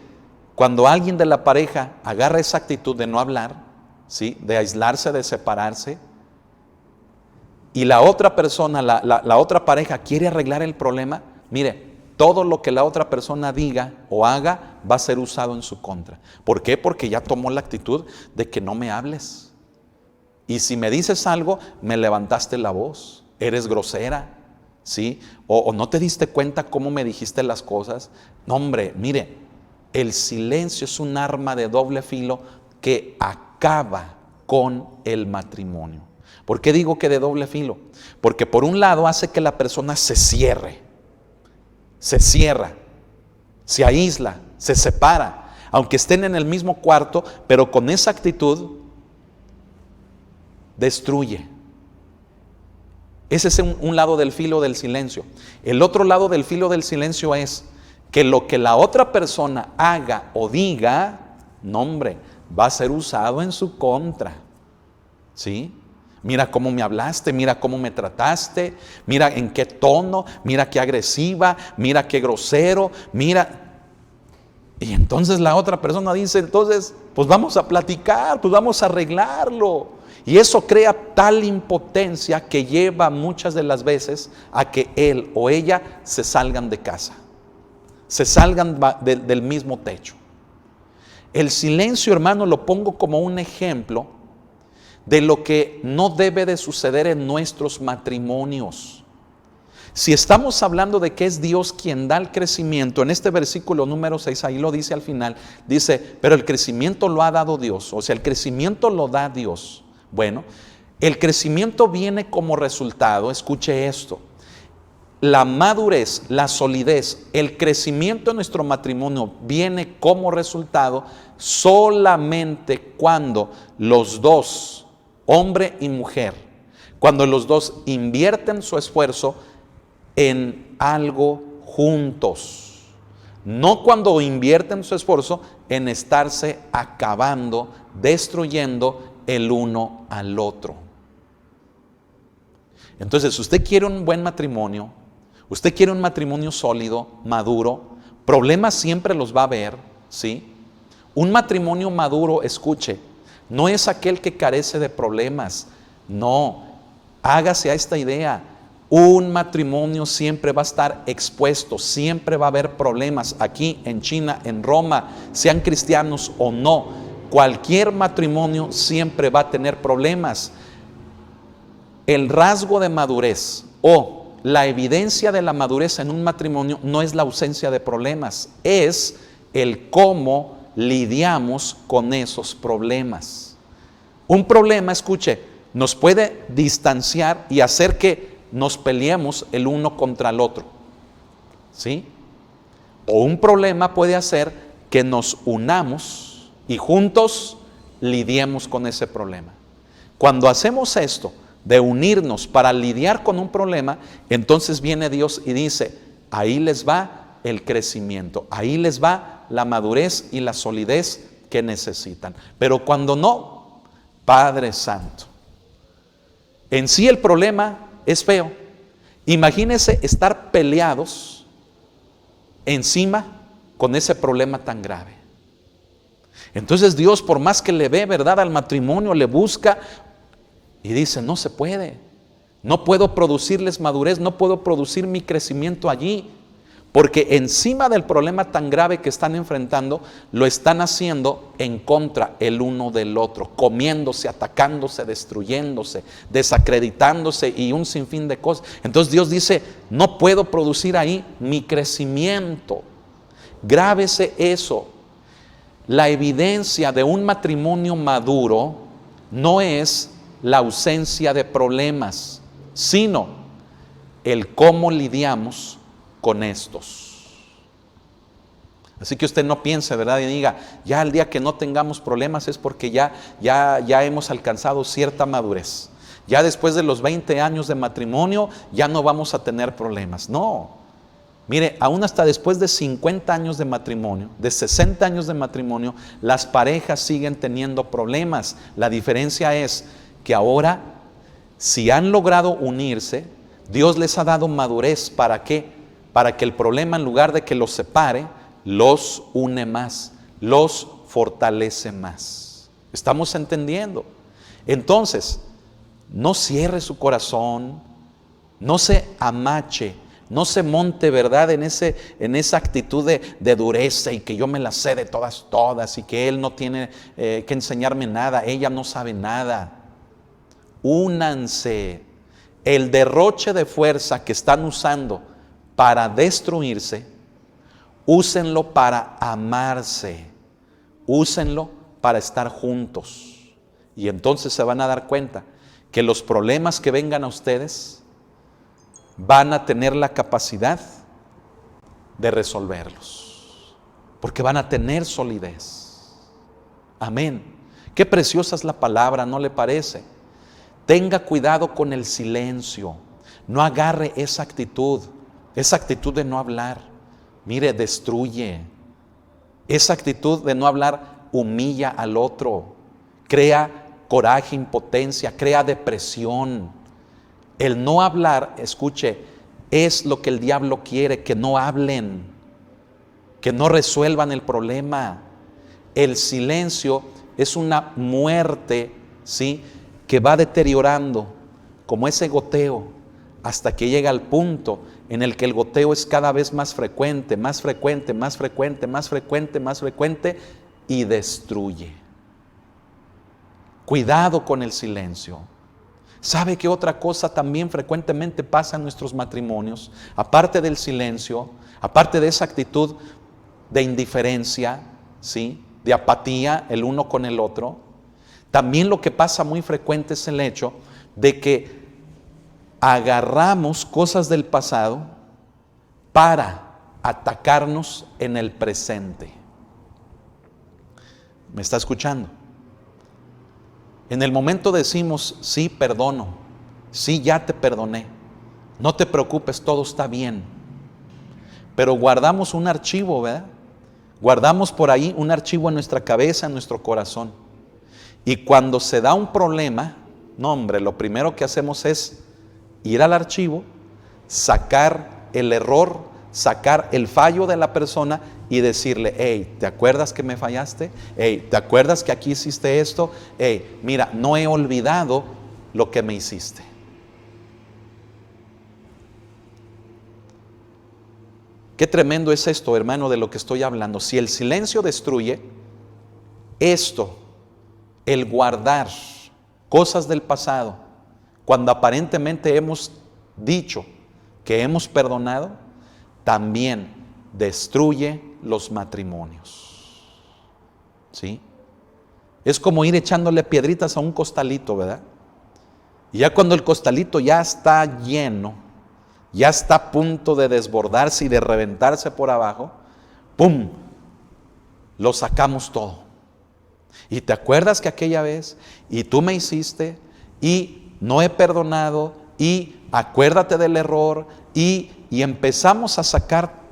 cuando alguien de la pareja agarra esa actitud de no hablar, ¿sí?, de aislarse, de separarse, y la otra persona, la otra pareja quiere arreglar el problema. Mire, todo lo que la otra persona diga o haga va a ser usado en su contra. ¿Por qué? Porque ya tomó la actitud de que no me hables. Y si me dices algo, me levantaste la voz, eres grosera, ¿sí? O no te diste cuenta cómo me dijiste las cosas. No, hombre, mire, el silencio es un arma de doble filo que acaba con el matrimonio. ¿Por qué digo que de doble filo? Porque por un lado hace que la persona se cierra, se aísla, se separa, aunque estén en el mismo cuarto, pero con esa actitud destruye. Ese es un lado del filo del silencio. El otro lado del filo del silencio es que lo que la otra persona haga o diga, no, hombre, va a ser usado en su contra, ¿sí? Mira cómo me hablaste, mira cómo me trataste, mira en qué tono, mira qué agresiva, mira qué grosero, mira. Y entonces la otra persona dice, entonces, pues vamos a platicar, pues vamos a arreglarlo. Y eso crea tal impotencia que lleva muchas de las veces a que él o ella se salgan de casa, se salgan del mismo techo. El silencio, hermano, lo pongo como un ejemplo de lo que no debe de suceder en nuestros matrimonios. Si estamos hablando de que es Dios quien da el crecimiento, en este versículo número 6, ahí lo dice al final, dice, pero el crecimiento lo ha dado Dios, o sea, el crecimiento lo da Dios. Bueno, el crecimiento viene como resultado, escuche esto, la madurez, la solidez, el crecimiento de nuestro matrimonio viene como resultado solamente cuando los dos, hombre y mujer, cuando los dos invierten su esfuerzo en algo juntos. No cuando invierten su esfuerzo en estarse acabando, destruyendo el uno al otro. Entonces, usted quiere un buen matrimonio, usted quiere un matrimonio sólido, maduro, problemas siempre los va a haber, ¿sí? Un matrimonio maduro, escuche, no es aquel que carece de problemas, no, hágase a esta idea. Un matrimonio siempre va a estar expuesto, siempre va a haber problemas aquí en China, en Roma, sean cristianos o no. Cualquier matrimonio siempre va a tener problemas. El rasgo de madurez o la evidencia de la madurez en un matrimonio no es la ausencia de problemas, es el cómo lidiamos con esos problemas. Un problema, escuche, nos puede distanciar y hacer que nos peleemos el uno contra el otro, ¿sí? O un problema puede hacer que nos unamos y juntos lidiemos con ese problema. Cuando hacemos esto, de unirnos para lidiar con un problema, entonces viene Dios y dice, ahí les va el crecimiento, ahí les va la madurez y la solidez que necesitan. Pero cuando no, Padre Santo, en sí el problema es feo. Imagínense estar peleados encima con ese problema tan grave. Entonces Dios, por más que le ve, ¿verdad?, al matrimonio, le busca y dice, no se puede. No puedo producirles madurez, no puedo producir mi crecimiento allí. Porque encima del problema tan grave que están enfrentando, lo están haciendo en contra el uno del otro, comiéndose, atacándose, destruyéndose, desacreditándose y un sinfín de cosas. Entonces Dios dice, no puedo producir ahí mi crecimiento. Grábese eso. La evidencia de un matrimonio maduro no es la ausencia de problemas, sino el cómo lidiamos con estos. Así que usted no piense, ¿verdad?, y diga, ya el día que no tengamos problemas es porque ya hemos alcanzado cierta madurez. Ya después de los 20 años de matrimonio ya no vamos a tener problemas. No. Mire, aún hasta después de 50 años de matrimonio, de 60 años de matrimonio, las parejas siguen teniendo problemas. La diferencia es que ahora, si han logrado unirse, Dios les ha dado madurez. ¿Para qué? Para que el problema, en lugar de que los separe, los une más, los fortalece más. ¿Estamos entendiendo? Entonces, no cierre su corazón, no se amache, no se monte, ¿verdad?, en esa actitud de dureza y que yo me la sé de todas y que él no tiene que enseñarme nada, ella no sabe nada. Únanse. El derroche de fuerza que están usando para destruirse, úsenlo para amarse, úsenlo para estar juntos. Y entonces se van a dar cuenta que los problemas que vengan a ustedes van a tener la capacidad de resolverlos, porque van a tener solidez. Amén. Qué preciosa es la palabra, ¿no le parece? Tenga cuidado con el silencio. No agarre esa actitud de no hablar. Mire, destruye. Esa actitud de no hablar humilla al otro, crea coraje, impotencia, crea depresión. El no hablar, escuche, es lo que el diablo quiere, que no hablen, que no resuelvan el problema. El silencio es una muerte, ¿sí?, que va deteriorando como ese goteo hasta que llega al punto en el que el goteo es cada vez más frecuente, más frecuente, más frecuente, más frecuente, más frecuente y destruye. Cuidado con el silencio. ¿Sabe qué otra cosa también frecuentemente pasa en nuestros matrimonios? Aparte del silencio, aparte de esa actitud de indiferencia, ¿sí?, de apatía el uno con el otro, también lo que pasa muy frecuente es el hecho de que agarramos cosas del pasado para atacarnos en el presente. ¿Me está escuchando? En el momento decimos, sí, perdono, sí, ya te perdoné, no te preocupes, todo está bien. Pero guardamos un archivo, ¿verdad? Guardamos por ahí un archivo en nuestra cabeza, en nuestro corazón. Y cuando se da un problema, no hombre, lo primero que hacemos es ir al archivo, sacar el error, sacar el fallo de la persona y decirle, hey, ¿te acuerdas que me fallaste? Hey, ¿te acuerdas que aquí hiciste esto? Hey, mira, no he olvidado lo que me hiciste. Qué tremendo es esto, hermano, de lo que estoy hablando. Si el silencio destruye, esto, el guardar cosas del pasado, cuando aparentemente hemos dicho que hemos perdonado, también destruye los matrimonios. ¿Sí? Es como ir echándole piedritas a un costalito, ¿verdad? Y ya cuando el costalito ya está lleno, ya está a punto de desbordarse y de reventarse por abajo, ¡pum!, lo sacamos todo. Y te acuerdas que aquella vez, y tú me hiciste, y no he perdonado, y acuérdate del error, y empezamos a sacar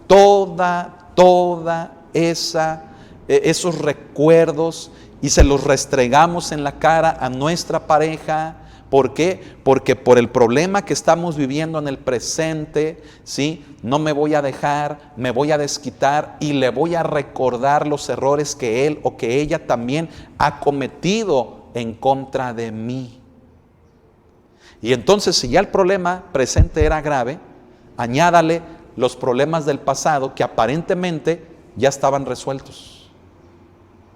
esos recuerdos y se los restregamos en la cara a nuestra pareja. ¿Por qué? Porque por el problema que estamos viviendo en el presente, ¿sí?, no me voy a dejar, me voy a desquitar y le voy a recordar los errores que él o que ella también ha cometido en contra de mí. Y entonces, si ya el problema presente era grave, añádale los problemas del pasado que aparentemente ya estaban resueltos.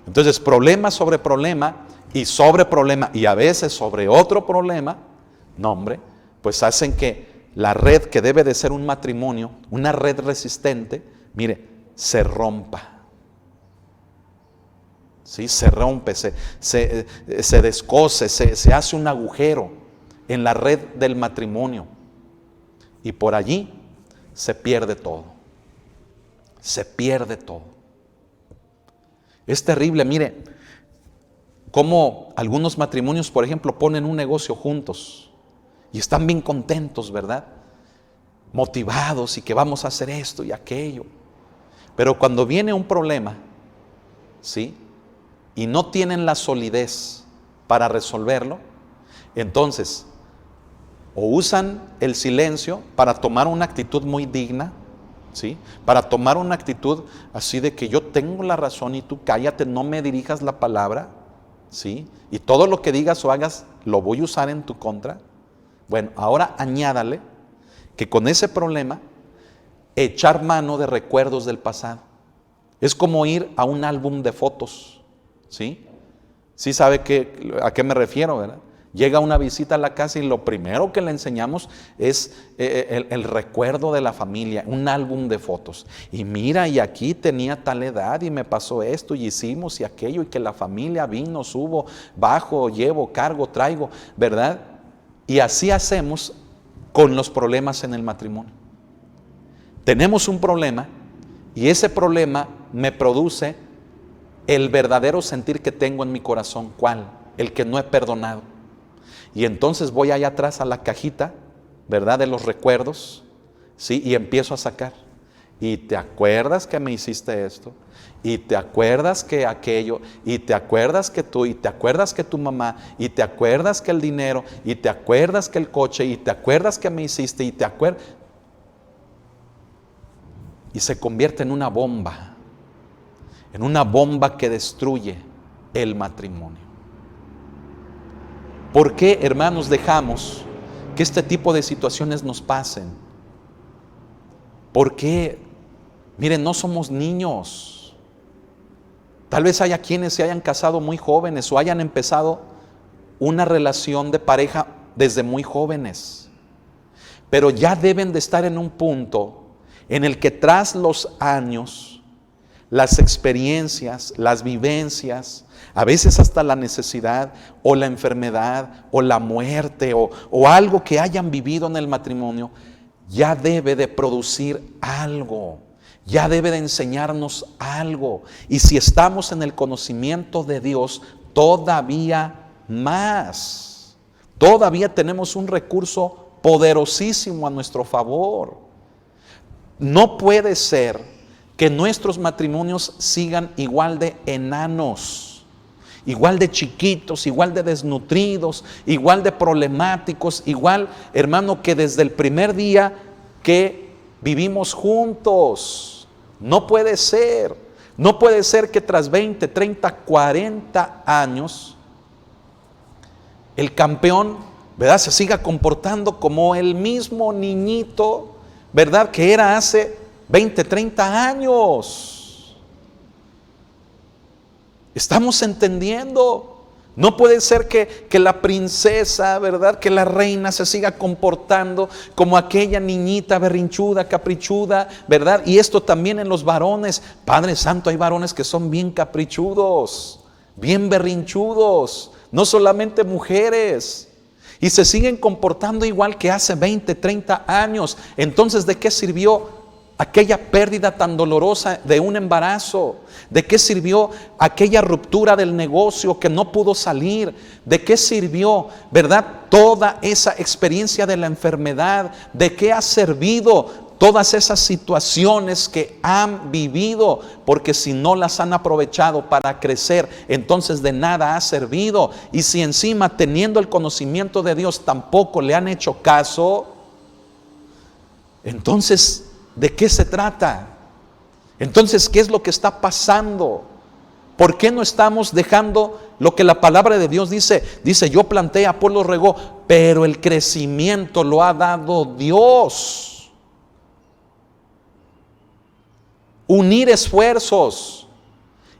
Entonces, problema sobre problema y sobre problema y a veces sobre otro problema, no hombre, pues hacen que la red que debe de ser un matrimonio, una red resistente, mire, se rompa. ¿Sí? Se rompe, se descose, se hace un agujero en la red del matrimonio y por allí se pierde todo. Se pierde todo. Es terrible, mire, cómo algunos matrimonios, por ejemplo, ponen un negocio juntos y están bien contentos, ¿verdad? Motivados y que vamos a hacer esto y aquello. Pero cuando viene un problema, ¿sí?, y no tienen la solidez para resolverlo, entonces o usan el silencio para tomar una actitud muy digna, ¿sí?, para tomar una actitud así de que yo tengo la razón y tú cállate, no me dirijas la palabra, ¿sí?, y todo lo que digas o hagas lo voy a usar en tu contra. Bueno, ahora añádale que con ese problema echar mano de recuerdos del pasado es como ir a un álbum de fotos, ¿sí? Sí sabe a qué me refiero, ¿verdad? Llega una visita a la casa y lo primero que le enseñamos es el recuerdo de la familia, un álbum de fotos. Y mira, y aquí tenía tal edad y me pasó esto y hicimos y aquello y que la familia vino, subo, bajo, llevo, cargo, traigo, ¿verdad? Y así hacemos con los problemas en el matrimonio. Tenemos un problema y ese problema me produce el verdadero sentir que tengo en mi corazón. ¿Cuál? El que no he perdonado. Y entonces voy allá atrás a la cajita, ¿verdad?, de los recuerdos, ¿sí?, y empiezo a sacar. Y te acuerdas que me hiciste esto, y te acuerdas que aquello, y te acuerdas que tú, y te acuerdas que tu mamá, y te acuerdas que el dinero, y te acuerdas que el coche, y te acuerdas que me hiciste, y te acuerdas. Y se convierte en una bomba que destruye el matrimonio. ¿Por qué, hermanos, dejamos que este tipo de situaciones nos pasen? ¿Por qué? Miren, no somos niños. Tal vez haya quienes se hayan casado muy jóvenes o hayan empezado una relación de pareja desde muy jóvenes. Pero ya deben de estar en un punto en el que tras los años las experiencias, las vivencias, a veces hasta la necesidad o la enfermedad o la muerte o algo que hayan vivido en el matrimonio, ya debe de producir algo, ya debe de enseñarnos algo. Y si estamos en el conocimiento de Dios, todavía más. Todavía tenemos un recurso poderosísimo a nuestro favor. No puede ser que nuestros matrimonios sigan igual de enanos, igual de chiquitos, igual de desnutridos, igual de problemáticos, igual, hermano, que desde el primer día que vivimos juntos. No puede ser. No puede ser que tras 20, 30, 40 años el campeón, ¿verdad?, se siga comportando como el mismo niñito, ¿verdad?, que era hace 20, 30 años. Estamos entendiendo. No puede ser que la princesa, ¿verdad?, que la reina se siga comportando como aquella niñita berrinchuda, caprichuda, ¿verdad? Y esto también en los varones. Padre Santo, hay varones que son bien caprichudos, bien berrinchudos, no solamente mujeres. Y se siguen comportando igual que hace 20, 30 años. Entonces, ¿de qué sirvió aquella pérdida tan dolorosa de un embarazo? ¿De qué sirvió aquella ruptura del negocio que no pudo salir? ¿De qué sirvió, verdad, toda esa experiencia de la enfermedad? ¿De qué ha servido todas esas situaciones que han vivido? Porque si no las han aprovechado para crecer, entonces de nada ha servido. Y si encima, teniendo el conocimiento de Dios, tampoco le han hecho caso, entonces, ¿de qué se trata? Entonces, ¿qué es lo que está pasando? ¿Por qué no estamos dejando lo que la palabra de Dios dice? Dice, yo planté, Apolos regó, pero el crecimiento lo ha dado Dios. Unir esfuerzos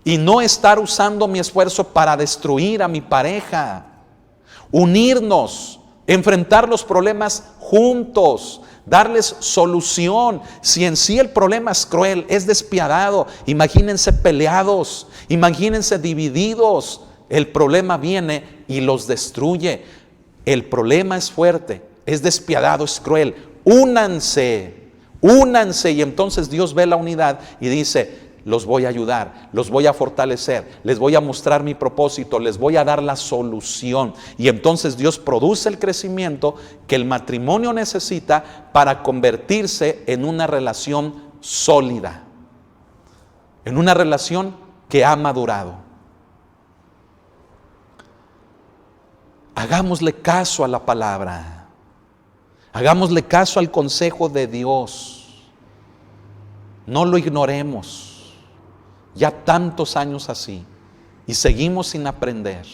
y no estar usando mi esfuerzo para destruir a mi pareja. Unirnos, enfrentar los problemas juntos, darles solución. Si en sí el problema es cruel, es despiadado, imagínense peleados, imagínense divididos. El problema viene y los destruye. El problema es fuerte, es despiadado, es cruel. Únanse y entonces Dios ve la unidad y dice, los voy a ayudar, los voy a fortalecer, les voy a mostrar mi propósito, les voy a dar la solución. Y entonces Dios produce el crecimiento que el matrimonio necesita para convertirse en una relación sólida, en una relación que ha madurado. Hagámosle caso a la palabra. Hagámosle caso al consejo de Dios. No lo ignoremos. Ya tantos años así y seguimos sin aprender.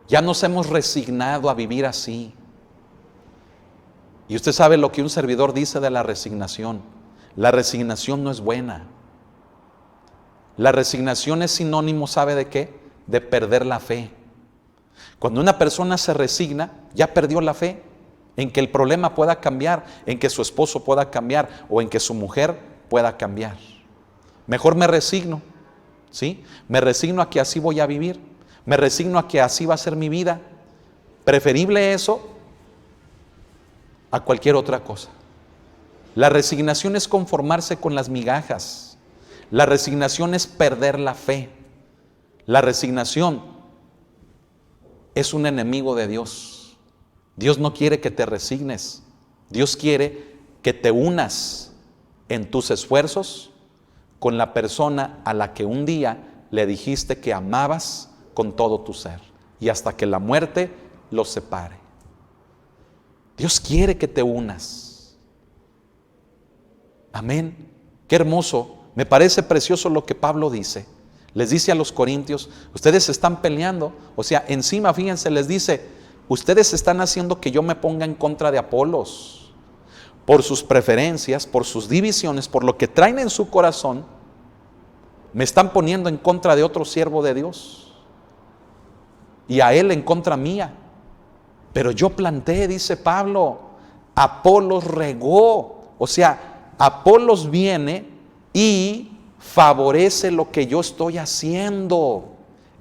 Ya nos hemos resignado a vivir así. Y usted sabe lo que un servidor dice de la resignación. La resignación no es buena. La resignación es sinónimo, ¿sabe de qué? De perder la fe. Cuando una persona se resigna, ya perdió la fe en que el problema pueda cambiar, en que su esposo pueda cambiar o en que su mujer pueda cambiar. Mejor me resigno, ¿sí? Me resigno a que así voy a vivir, me resigno a que así va a ser mi vida. Preferible eso a cualquier otra cosa. La resignación es conformarse con las migajas. La resignación es perder la fe. La resignación es un enemigo de Dios. Dios no quiere que te resignes. Dios quiere que te unas en tus esfuerzos con la persona a la que un día le dijiste que amabas con todo tu ser y hasta que la muerte los separe. Dios quiere que te unas. Amén. Qué hermoso. Me parece precioso lo que Pablo dice. Les dice a los corintios, ustedes están peleando. O sea, encima, fíjense, les dice, ustedes están haciendo que yo me ponga en contra de Apolos. Por sus preferencias, por sus divisiones, por lo que traen en su corazón, me están poniendo en contra de otro siervo de Dios. Y a él en contra mía. Pero yo planté, dice Pablo, Apolos regó. O sea, Apolos viene y favorece lo que yo estoy haciendo.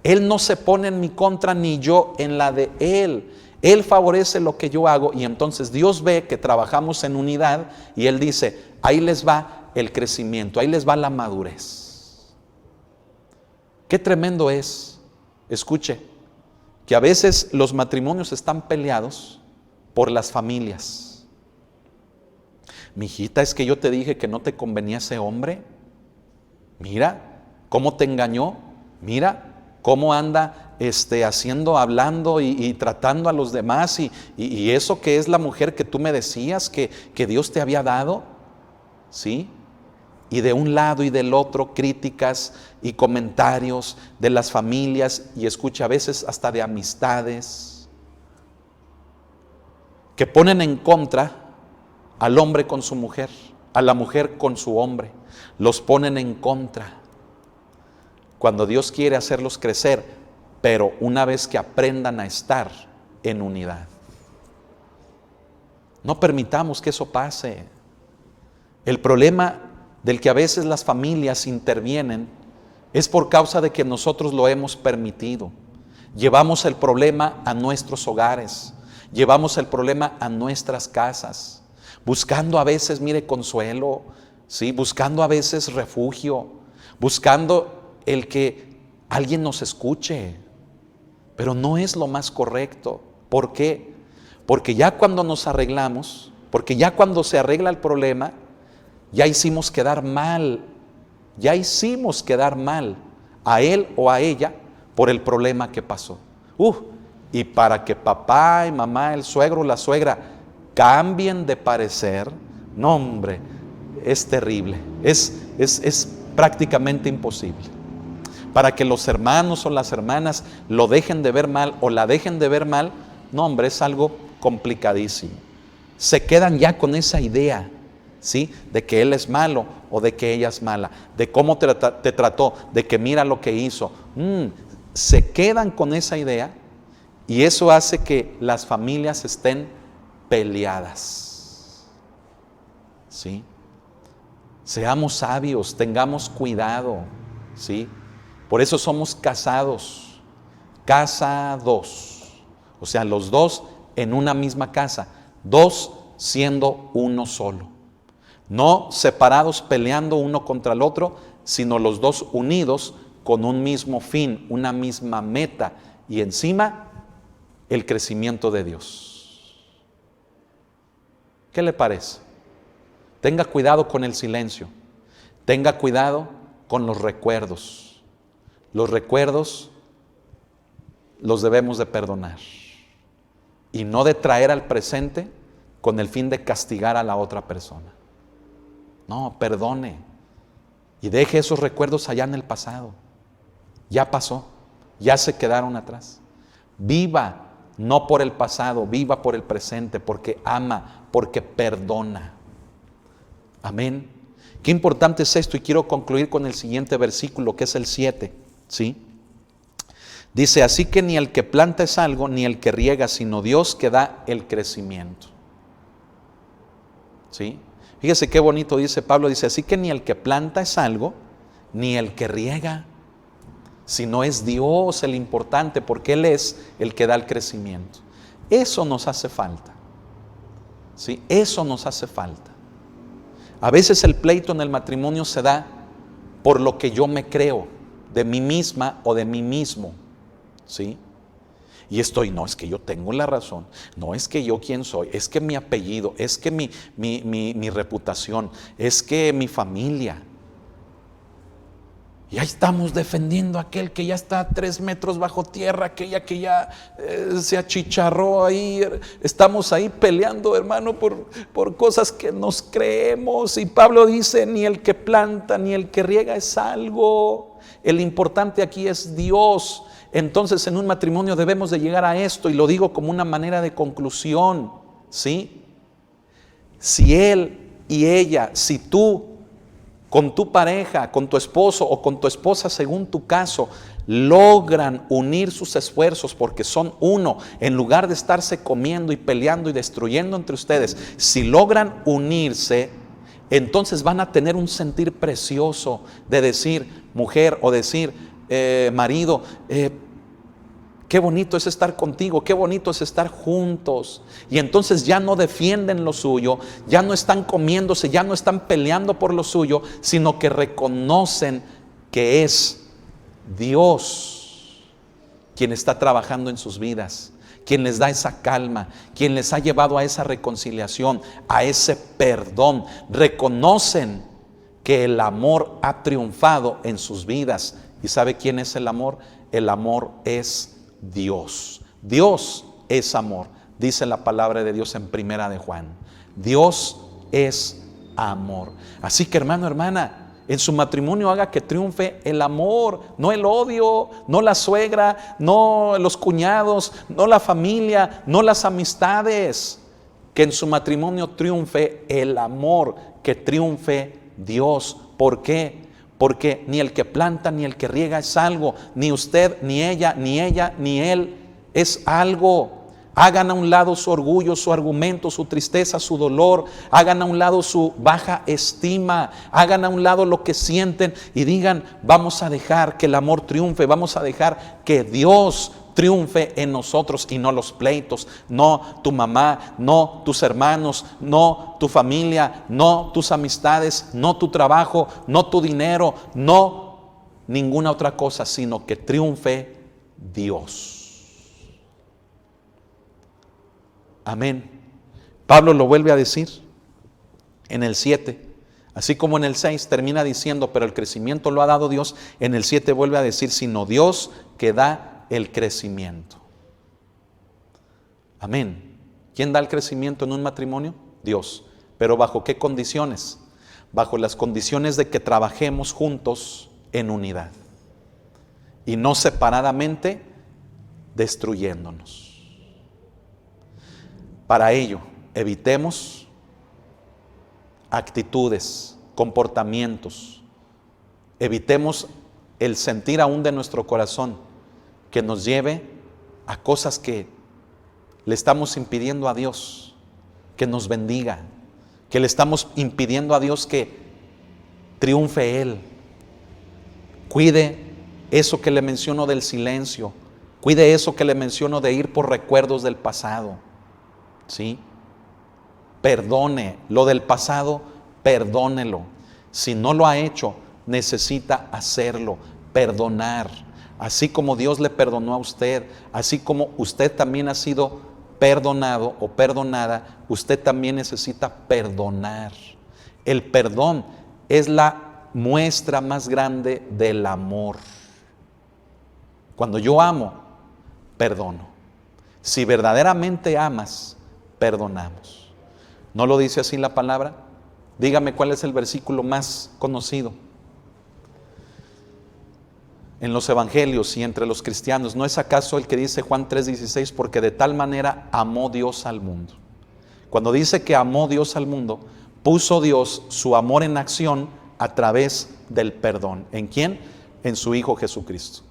Él no se pone en mi contra ni yo en la de Él. Él favorece lo que yo hago y entonces Dios ve que trabajamos en unidad y Él dice, ahí les va el crecimiento, ahí les va la madurez. Qué tremendo es, escuche, que a veces los matrimonios están peleados por las familias. Mijita, es que yo te dije que no te convenía ese hombre. Mira cómo te engañó, mira cómo anda hablando y tratando a los demás y eso que es la mujer que tú me decías que Dios te había dado, ¿sí? Y de un lado y del otro críticas y comentarios de las familias y escucha a veces hasta de amistades que ponen en contra al hombre con su mujer, a la mujer con su hombre, los ponen en contra. Cuando Dios quiere hacerlos crecer, pero una vez que aprendan a estar en unidad. No permitamos que eso pase. El problema del que a veces las familias intervienen es por causa de que nosotros lo hemos permitido. Llevamos el problema a nuestros hogares, llevamos el problema a nuestras casas, buscando a veces, mire, consuelo, ¿sí? Buscando a veces refugio, buscando el que alguien nos escuche, pero no es lo más correcto. ¿Por qué? Porque ya cuando nos arreglamos, porque ya cuando se arregla el problema, ya hicimos quedar mal a él o a ella por el problema que pasó. Y para que papá y mamá, el suegro o la suegra cambien de parecer, no hombre, es terrible, es prácticamente imposible. Para que los hermanos o las hermanas lo dejen de ver mal o la dejen de ver mal, no hombre, es algo complicadísimo. Se quedan ya con esa idea, ¿sí? De que él es malo o de que ella es mala, de cómo te trató, de que mira lo que hizo. Se quedan con esa idea y eso hace que las familias estén peleadas, ¿sí? Seamos sabios, tengamos cuidado, ¿sí? Por eso somos casados, o sea, los dos en una misma casa, dos siendo uno solo. No separados peleando uno contra el otro, sino los dos unidos con un mismo fin, una misma meta y encima el crecimiento de Dios. ¿Qué le parece? Tenga cuidado con el silencio, tenga cuidado con los recuerdos. Los recuerdos los debemos de perdonar y no de traer al presente con el fin de castigar a la otra persona. No, perdone y deje esos recuerdos allá en el pasado. Ya pasó, ya se quedaron atrás. Viva no por el pasado, viva por el presente, porque ama, porque perdona. Amén. Qué importante es esto y quiero concluir con el siguiente versículo que es el 7. ¿Sí? Dice, así que ni el que planta es algo, ni el que riega, sino Dios que da el crecimiento. ¿Sí? Fíjese qué bonito dice Pablo, dice, así que ni el que planta es algo, ni el que riega, sino es Dios el importante, porque Él es el que da el crecimiento. Eso nos hace falta. ¿Sí? Eso nos hace falta. A veces el pleito en el matrimonio se da por lo que yo me creo, de mí misma o de mí mismo, ¿sí? Y no, es que yo tengo la razón, no es que yo quién soy, es que mi apellido, es que mi reputación, es que mi familia. Y ahí estamos defendiendo a aquel que ya está 3 metros bajo tierra, aquella que ya se achicharró ahí. Estamos ahí peleando, hermano, por cosas que nos creemos. Y Pablo dice, ni el que planta ni el que riega es algo. El importante aquí es Dios. Entonces en un matrimonio debemos de llegar a esto y lo digo como una manera de conclusión, ¿sí? Si él y ella, si tú con tu pareja, con tu esposo o con tu esposa según tu caso, logran unir sus esfuerzos porque son uno, en lugar de estarse comiendo y peleando y destruyendo entre ustedes, si logran unirse, entonces van a tener un sentir precioso de decir, mujer, o decir, marido, qué bonito es estar contigo, qué bonito es estar juntos. Y entonces ya no defienden lo suyo, ya no están comiéndose, ya no están peleando por lo suyo, sino que reconocen que es Dios quien está trabajando en sus vidas, quien les da esa calma, quien les ha llevado a esa reconciliación, a ese perdón. Reconocen que el amor ha triunfado en sus vidas. ¿Y sabe quién es el amor? El amor es Dios. Dios es amor. Dice la palabra de Dios en Primera de Juan. Dios es amor. Así que, hermano, hermana, en su matrimonio haga que triunfe el amor, no el odio, no la suegra, no los cuñados, no la familia, no las amistades. Que en su matrimonio triunfe el amor, que triunfe Dios. ¿Por qué? Porque ni el que planta ni el que riega es algo, ni usted, ni ella, ni él es algo. Hagan a un lado su orgullo, su argumento, su tristeza, su dolor. Hagan a un lado su baja estima. Hagan a un lado lo que sienten y digan, vamos a dejar que el amor triunfe. Vamos a dejar que Dios triunfe en nosotros y no los pleitos. No tu mamá, no tus hermanos, no tu familia, no tus amistades, no tu trabajo, no tu dinero, no ninguna otra cosa, sino que triunfe Dios. Amén. Pablo lo vuelve a decir en el 7, así como en el 6 termina diciendo, pero el crecimiento lo ha dado Dios. En el 7 vuelve a decir, sino Dios que da el crecimiento. Amén. ¿Quién da el crecimiento en un matrimonio? Dios. ¿Pero bajo qué condiciones? Bajo las condiciones de que trabajemos juntos en unidad y no separadamente destruyéndonos. Para ello, evitemos actitudes, comportamientos, evitemos el sentir aún de nuestro corazón que nos lleve a cosas que le estamos impidiendo a Dios que nos bendiga, que le estamos impidiendo a Dios que triunfe Él. Cuide eso que le menciono del silencio, cuide eso que le menciono de ir por recuerdos del pasado. ¿Sí? Perdone lo del pasado, perdónelo. Si no lo ha hecho, necesita hacerlo, perdonar. Así como Dios le perdonó a usted, así como usted también ha sido perdonado o perdonada, usted también necesita perdonar. El perdón es la muestra más grande del amor. Cuando yo amo, perdono. Si verdaderamente amas, perdonamos. ¿No lo dice así la palabra? Dígame cuál es el versículo más conocido en los evangelios y entre los cristianos. ¿No es acaso el que dice Juan 3:16? Porque de tal manera amó Dios al mundo. Cuando dice que amó Dios al mundo, puso Dios su amor en acción a través del perdón. ¿En quién? En su Hijo Jesucristo.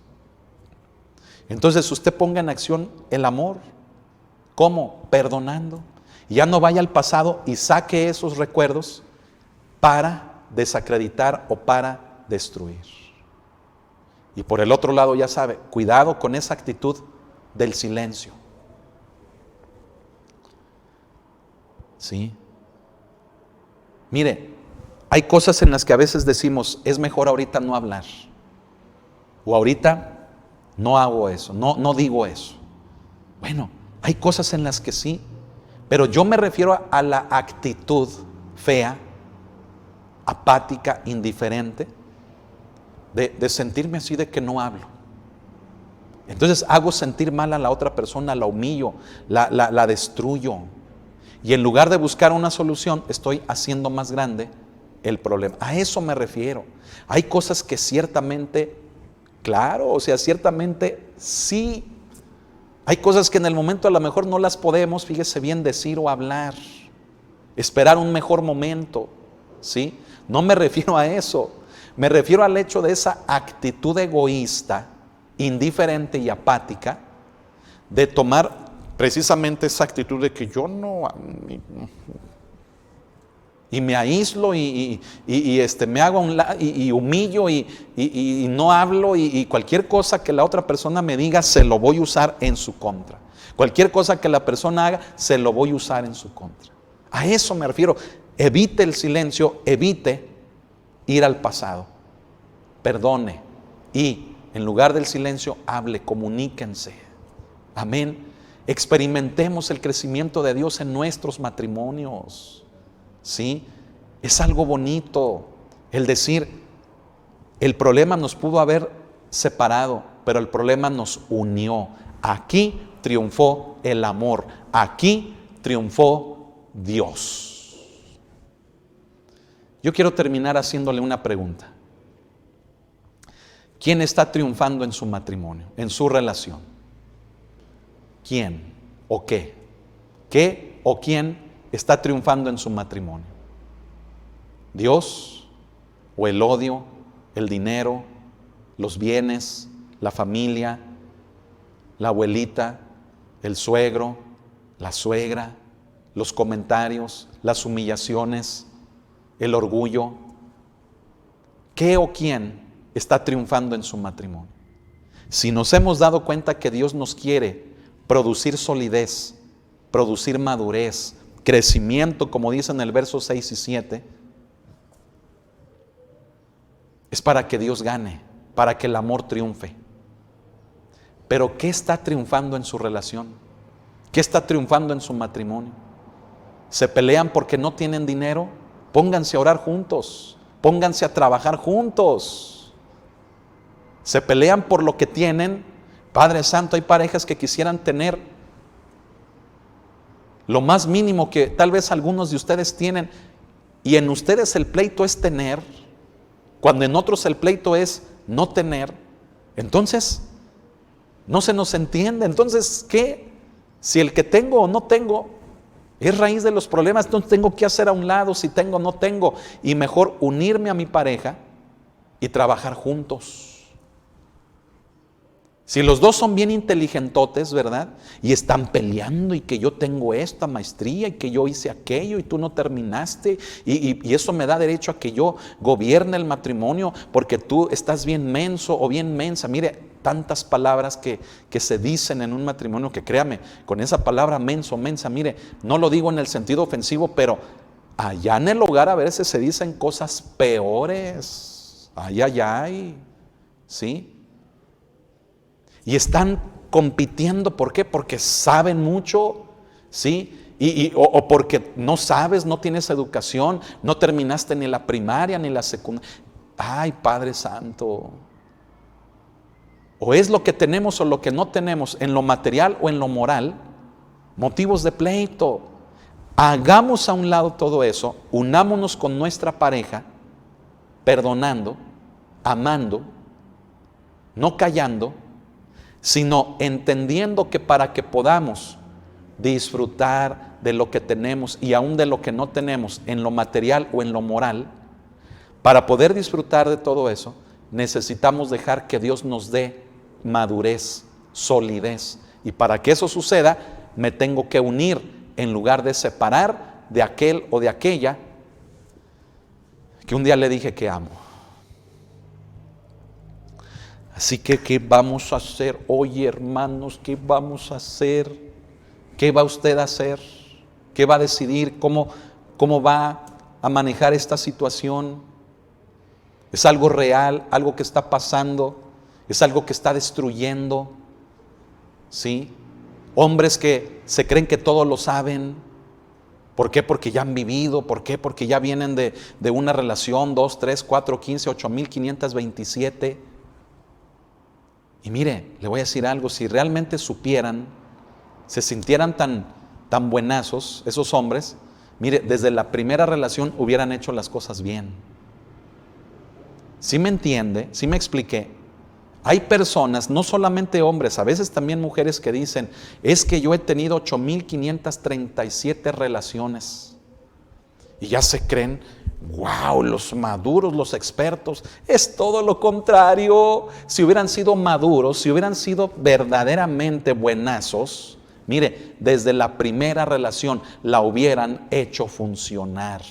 Entonces usted ponga en acción el amor. ¿Cómo? Perdonando. Ya no vaya al pasado y saque esos recuerdos para desacreditar o para destruir. Y por el otro lado, ya sabe, cuidado con esa actitud del silencio. ¿Sí? Mire, hay cosas en las que a veces decimos, es mejor ahorita no hablar. O ahorita no hago eso, no digo eso. Bueno, hay cosas en las que sí, pero yo me refiero a la actitud fea, apática, indiferente, de sentirme así de que no hablo. Entonces hago sentir mal a la otra persona, la humillo, la destruyo. Y en lugar de buscar una solución, estoy haciendo más grande el problema. A eso me refiero. Hay cosas que ciertamente, claro, o sea, ciertamente sí. Hay cosas que en el momento a lo mejor no las podemos, fíjese bien, decir o hablar. Esperar un mejor momento, ¿sí? No me refiero a eso. Me refiero al hecho de esa actitud egoísta, indiferente y apática, de tomar precisamente esa actitud de que yo no. y me aíslo me hago a un lado y humillo y no hablo y cualquier cosa que la otra persona me diga se lo voy a usar en su contra. Cualquier cosa que la persona haga se lo voy a usar en su contra. A eso me refiero. Evite el silencio, evite ir al pasado. Perdone y en lugar del silencio hable, comuníquense. Amén. Experimentemos el crecimiento de Dios en nuestros matrimonios. ¿Sí? Es algo bonito el decir, el problema nos pudo haber separado, pero el problema nos unió. Aquí triunfó el amor. Aquí triunfó Dios. Yo quiero terminar haciéndole una pregunta. ¿Quién está triunfando en su matrimonio, en su relación? ¿Quién o qué? ¿Qué o quién está triunfando en su matrimonio? ¿Dios o el odio, el dinero, los bienes, la familia, la abuelita, el suegro, la suegra, los comentarios, las humillaciones, el orgullo? ¿Qué o quién está triunfando en su matrimonio? Si nos hemos dado cuenta que Dios nos quiere producir solidez, producir madurez, crecimiento, como dice en el verso 6 y 7, es para que Dios gane, para que el amor triunfe. Pero ¿qué está triunfando en su relación? ¿Qué está triunfando en su matrimonio? ¿Se pelean porque no tienen dinero? Pónganse a orar juntos, pónganse a trabajar juntos. ¿Se pelean por lo que tienen? Padre Santo, hay parejas que quisieran tener lo más mínimo que tal vez algunos de ustedes tienen, y en ustedes el pleito es tener, cuando en otros el pleito es no tener. Entonces no se nos entiende. Entonces, ¿qué? Si el que tengo o no tengo es raíz de los problemas, entonces tengo que hacer a un lado si tengo o no tengo, y mejor unirme a mi pareja y trabajar juntos. Si los dos son bien inteligentotes, ¿verdad? Y están peleando y que yo tengo esta maestría y que yo hice aquello y tú no terminaste y eso me da derecho a que yo gobierne el matrimonio porque tú estás bien menso o bien mensa. Mire, tantas palabras que se dicen en un matrimonio que créame, con esa palabra menso, mensa, mire, no lo digo en el sentido ofensivo, pero allá en el hogar a veces se dicen cosas peores. Ay, ay, ay, ¿sí? Y están compitiendo, ¿por qué? Porque saben mucho, ¿sí? O porque no sabes, no tienes educación, no terminaste ni la primaria ni la secundaria. Ay, Padre Santo. O es lo que tenemos o lo que no tenemos, en lo material o en lo moral, motivos de pleito. Hagamos a un lado todo eso, unámonos con nuestra pareja, perdonando, amando, no callando, sino entendiendo que para que podamos disfrutar de lo que tenemos y aún de lo que no tenemos en lo material o en lo moral, para poder disfrutar de todo eso, necesitamos dejar que Dios nos dé madurez, solidez. Y para que eso suceda, me tengo que unir en lugar de separar de aquel o de aquella que un día le dije que amo. Así que, ¿qué vamos a hacer hoy, hermanos? ¿Qué vamos a hacer? ¿Qué va usted a hacer? ¿Qué va a decidir? ¿Cómo va a manejar esta situación? ¿Es algo real? ¿Algo que está pasando? ¿Es algo que está destruyendo? ¿Sí? Hombres que se creen que todo lo saben. ¿Por qué? Porque ya han vivido. ¿Por qué? Porque ya vienen de una relación 2, 3, 4, 15, 8,527. Y mire, le voy a decir algo, si realmente supieran, se sintieran tan buenazos esos hombres, mire, desde la primera relación hubieran hecho las cosas bien. ¿Sí me entiende? ¿Sí me expliqué? Hay personas, no solamente hombres, a veces también mujeres que dicen, es que yo he tenido 8,537 relaciones. Y ya se creen, wow, los maduros, los expertos. Es todo lo contrario. Si hubieran sido maduros, si hubieran sido verdaderamente buenazos, mire, desde la primera relación la hubieran hecho funcionar.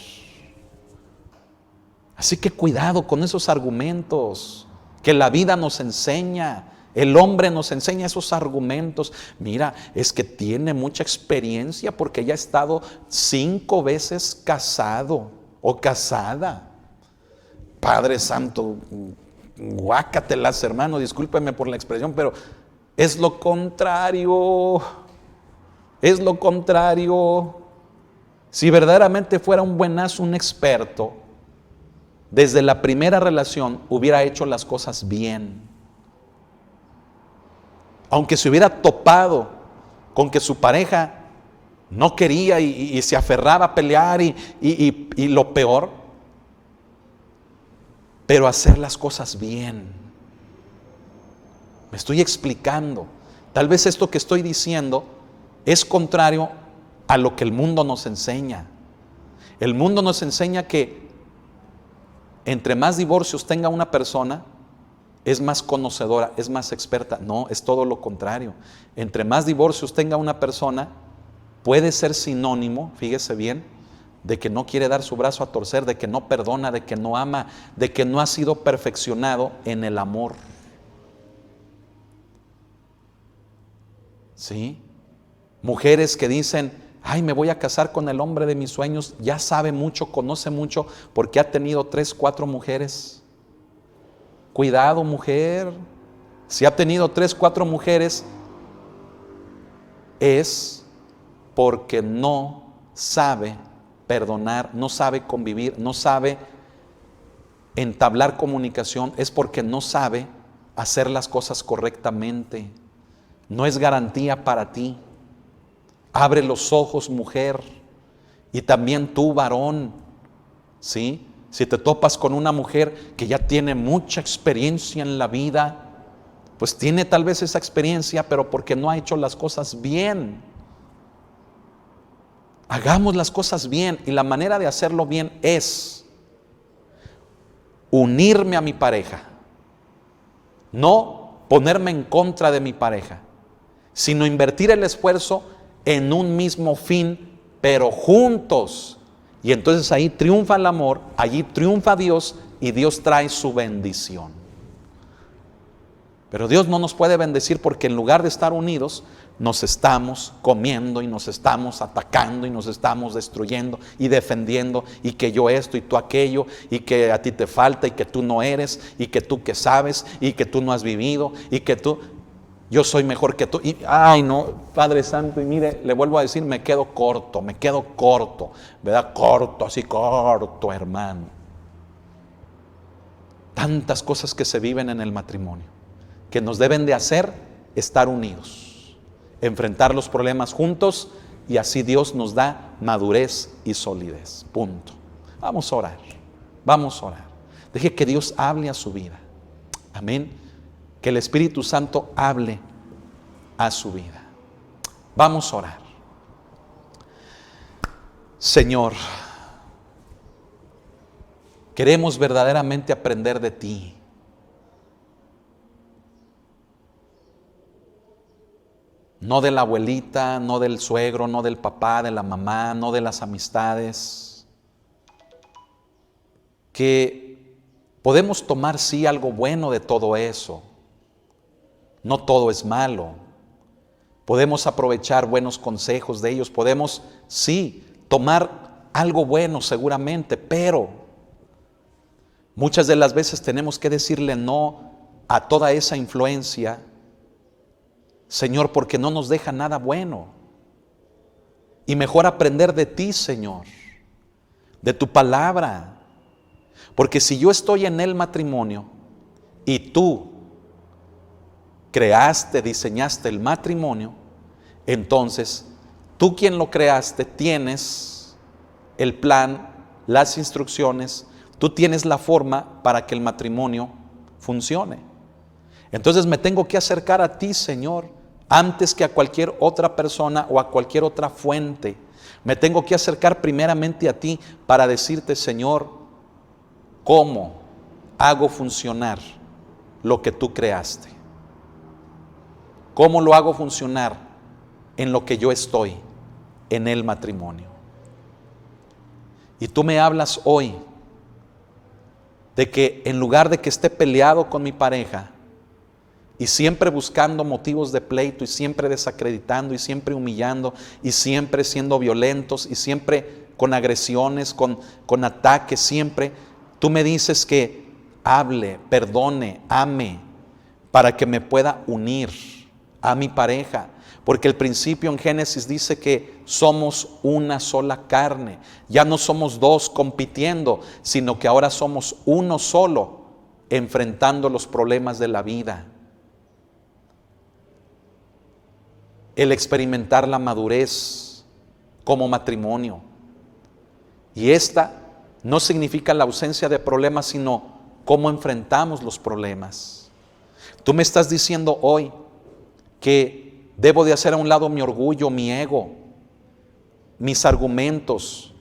Así que cuidado con esos argumentos que la vida nos enseña. El hombre nos enseña esos argumentos. Mira, es que tiene mucha experiencia porque ya ha estado 5 veces casado o casada. Padre Santo, guácatelas, hermano, discúlpeme por la expresión, pero es lo contrario. Es lo contrario. Si verdaderamente fuera un buenazo, un experto, desde la primera relación hubiera hecho las cosas bien. Aunque se hubiera topado con que su pareja no quería y se aferraba a pelear y lo peor, pero hacer las cosas bien. Me estoy explicando. Tal vez esto que estoy diciendo es contrario a lo que el mundo nos enseña. El mundo nos enseña que entre más divorcios tenga una persona, es más conocedora, es más experta. No, es todo lo contrario. Entre más divorcios tenga una persona, puede ser sinónimo, fíjese bien, de que no quiere dar su brazo a torcer, de que no perdona, de que no ama, de que no ha sido perfeccionado en el amor. ¿Sí? Mujeres que dicen, ay, me voy a casar con el hombre de mis sueños, ya sabe mucho, conoce mucho, porque ha tenido 3, 4 mujeres. Cuidado, mujer. Si ha tenido 3, 4 mujeres, es porque no sabe perdonar, no sabe convivir, no sabe entablar comunicación, es porque no sabe hacer las cosas correctamente. No es garantía para ti. Abre los ojos, mujer, y también tú, varón, ¿sí? Si te topas con una mujer que ya tiene mucha experiencia en la vida, pues tiene tal vez esa experiencia, pero porque no ha hecho las cosas bien. Hagamos las cosas bien, y la manera de hacerlo bien es unirme a mi pareja, no ponerme en contra de mi pareja, sino invertir el esfuerzo en un mismo fin, pero juntos. Y entonces ahí triunfa el amor, allí triunfa Dios y Dios trae su bendición. Pero Dios no nos puede bendecir porque en lugar de estar unidos, nos estamos comiendo y nos estamos atacando y nos estamos destruyendo y defendiendo, y que yo esto y tú aquello, y que a ti te falta y que tú no eres, y que tú que sabes y que tú no has vivido y que tú, yo soy mejor que tú. Y, ay no, Padre Santo, y mire, le vuelvo a decir, me quedo corto, ¿verdad? Corto, así corto, hermano. Tantas cosas que se viven en el matrimonio, que nos deben de hacer estar unidos, enfrentar los problemas juntos, y así Dios nos da madurez y solidez. Punto. Vamos a orar, vamos a orar. Deje que Dios hable a su vida. Amén. Que el Espíritu Santo hable a su vida. Vamos a orar. Señor, queremos verdaderamente aprender de ti. No de la abuelita, no del suegro, no del papá, de la mamá, no de las amistades. Que podemos tomar sí algo bueno de todo eso. No todo es malo. Podemos aprovechar buenos consejos de ellos. Podemos, sí, tomar algo bueno seguramente, pero muchas de las veces tenemos que decirle no a toda esa influencia, Señor, porque no nos deja nada bueno. Y mejor aprender de ti, Señor, de tu palabra. Porque si yo estoy en el matrimonio y tú creaste, diseñaste el matrimonio, entonces tú, quien lo creaste, tienes el plan, las instrucciones, tú tienes la forma para que el matrimonio funcione. Entonces me tengo que acercar a ti, Señor, antes que a cualquier otra persona o a cualquier otra fuente. Me tengo que acercar primeramente a ti para decirte, Señor, ¿cómo hago funcionar lo que tú creaste? ¿Cómo lo hago funcionar en lo que yo estoy, en el matrimonio? Y tú me hablas hoy de que en lugar de que esté peleado con mi pareja y siempre buscando motivos de pleito y siempre desacreditando y siempre humillando y siempre siendo violentos y siempre con agresiones, con ataques, siempre, tú me dices que hable, perdone, ame, para que me pueda unir a mi pareja. Porque el principio en Génesis dice que somos una sola carne. Ya no somos dos compitiendo, sino que ahora somos uno solo enfrentando los problemas de la vida. El experimentar la madurez como matrimonio. Y esta no significa la ausencia de problemas, sino cómo enfrentamos los problemas. Tú me estás diciendo hoy que debo de hacer a un lado mi orgullo, mi ego, mis argumentos,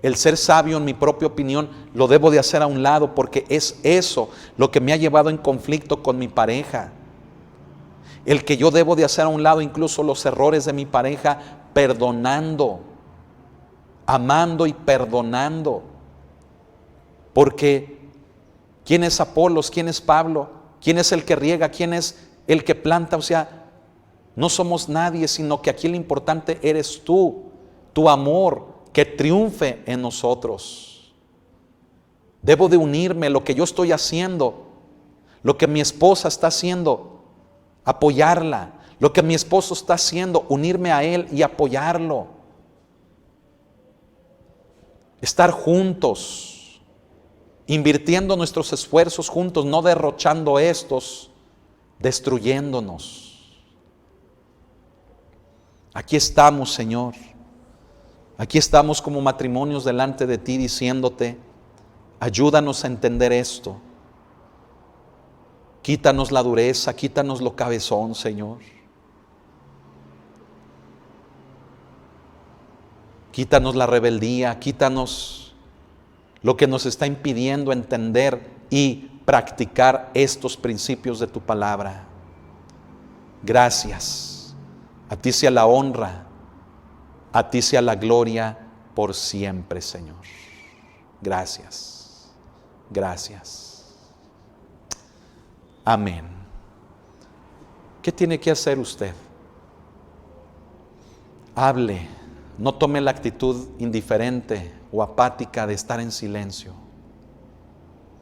el ser sabio en mi propia opinión, lo debo de hacer a un lado porque es eso lo que me ha llevado en conflicto con mi pareja. El que yo debo de hacer a un lado incluso los errores de mi pareja, perdonando, amando y perdonando. Porque ¿quién es Apolos? ¿Quién es Pablo? ¿Quién es el que riega? ¿Quién es el que planta? O sea, no somos nadie, sino que aquí lo importante eres tú, tu amor que triunfe en nosotros. Debo de unirme, lo que yo estoy haciendo, lo que mi esposa está haciendo, apoyarla, lo que mi esposo está haciendo, unirme a él y apoyarlo. Estar juntos, invirtiendo nuestros esfuerzos juntos, no derrochando estos, destruyéndonos. Aquí estamos, Señor. Aquí estamos como matrimonios delante de ti diciéndote, ayúdanos a entender esto. Quítanos la dureza, quítanos lo cabezón, Señor. Quítanos la rebeldía, quítanos lo que nos está impidiendo entender y practicar estos principios de tu palabra. Gracias. A ti sea la honra, a ti sea la gloria por siempre, Señor. Gracias, gracias. Amén. ¿Qué tiene que hacer usted? Hable, no tome la actitud indiferente o apática de estar en silencio.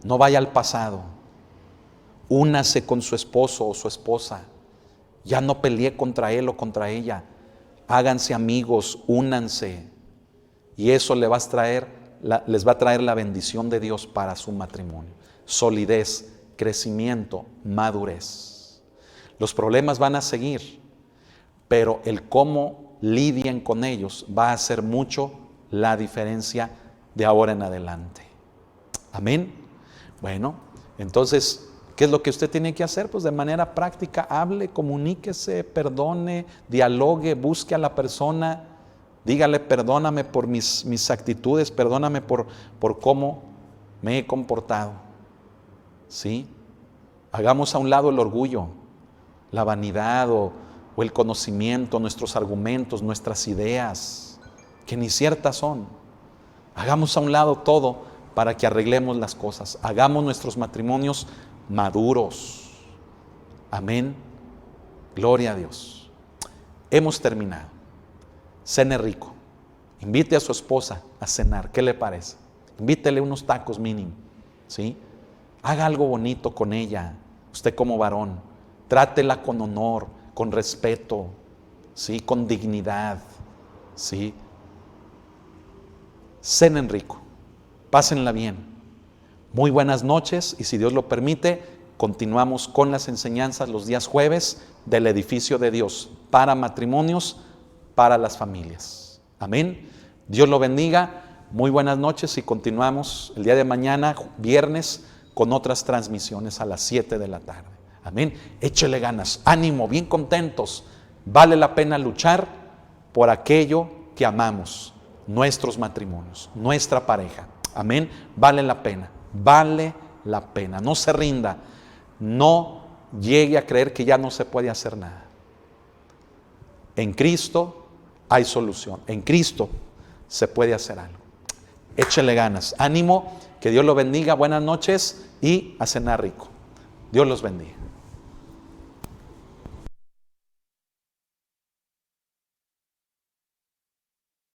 No vaya al pasado. Únase con su esposo o su esposa. Ya no pelee contra él o contra ella. Háganse amigos, únanse. Y eso les va a traer la bendición de Dios para su matrimonio. Solidez, crecimiento, madurez. Los problemas van a seguir, pero el cómo lidien con ellos va a hacer mucho la diferencia de ahora en adelante. Amén. Bueno, entonces, ¿qué es lo que usted tiene que hacer? Pues de manera práctica, hable, comuníquese, perdone, dialogue, busque a la persona, dígale, perdóname por mis actitudes, perdóname por cómo me he comportado. ¿Sí? Hagamos a un lado el orgullo, la vanidad o el conocimiento, nuestros argumentos, nuestras ideas, que ni ciertas son. Hagamos a un lado todo para que arreglemos las cosas. Hagamos nuestros matrimonios maduros. Amén. Gloria a Dios. Hemos terminado. Cene rico. Invite a su esposa a cenar. ¿Qué le parece? Invítele unos tacos mínimo. ¿Sí? Haga algo bonito con ella. Usted como varón. Trátela con honor, con respeto, ¿sí? Con dignidad. ¿Sí? Cenen rico. Pásenla bien. Muy buenas noches y si Dios lo permite, continuamos con las enseñanzas los días jueves del edificio de Dios para matrimonios, para las familias. Amén. Dios lo bendiga. Muy buenas noches y continuamos el día de mañana, viernes, con otras transmisiones a las 7 de la tarde. Amén. Échele ganas, ánimo, bien contentos. Vale la pena luchar por aquello que amamos, nuestros matrimonios, nuestra pareja. Amén. Vale la pena. Vale la pena. No se rinda. No llegue a creer que ya no se puede hacer nada. En Cristo hay solución. En Cristo se puede hacer algo. Échele ganas. Ánimo Que Dios lo bendiga, buenas noches y a cenar rico. Dios los bendiga.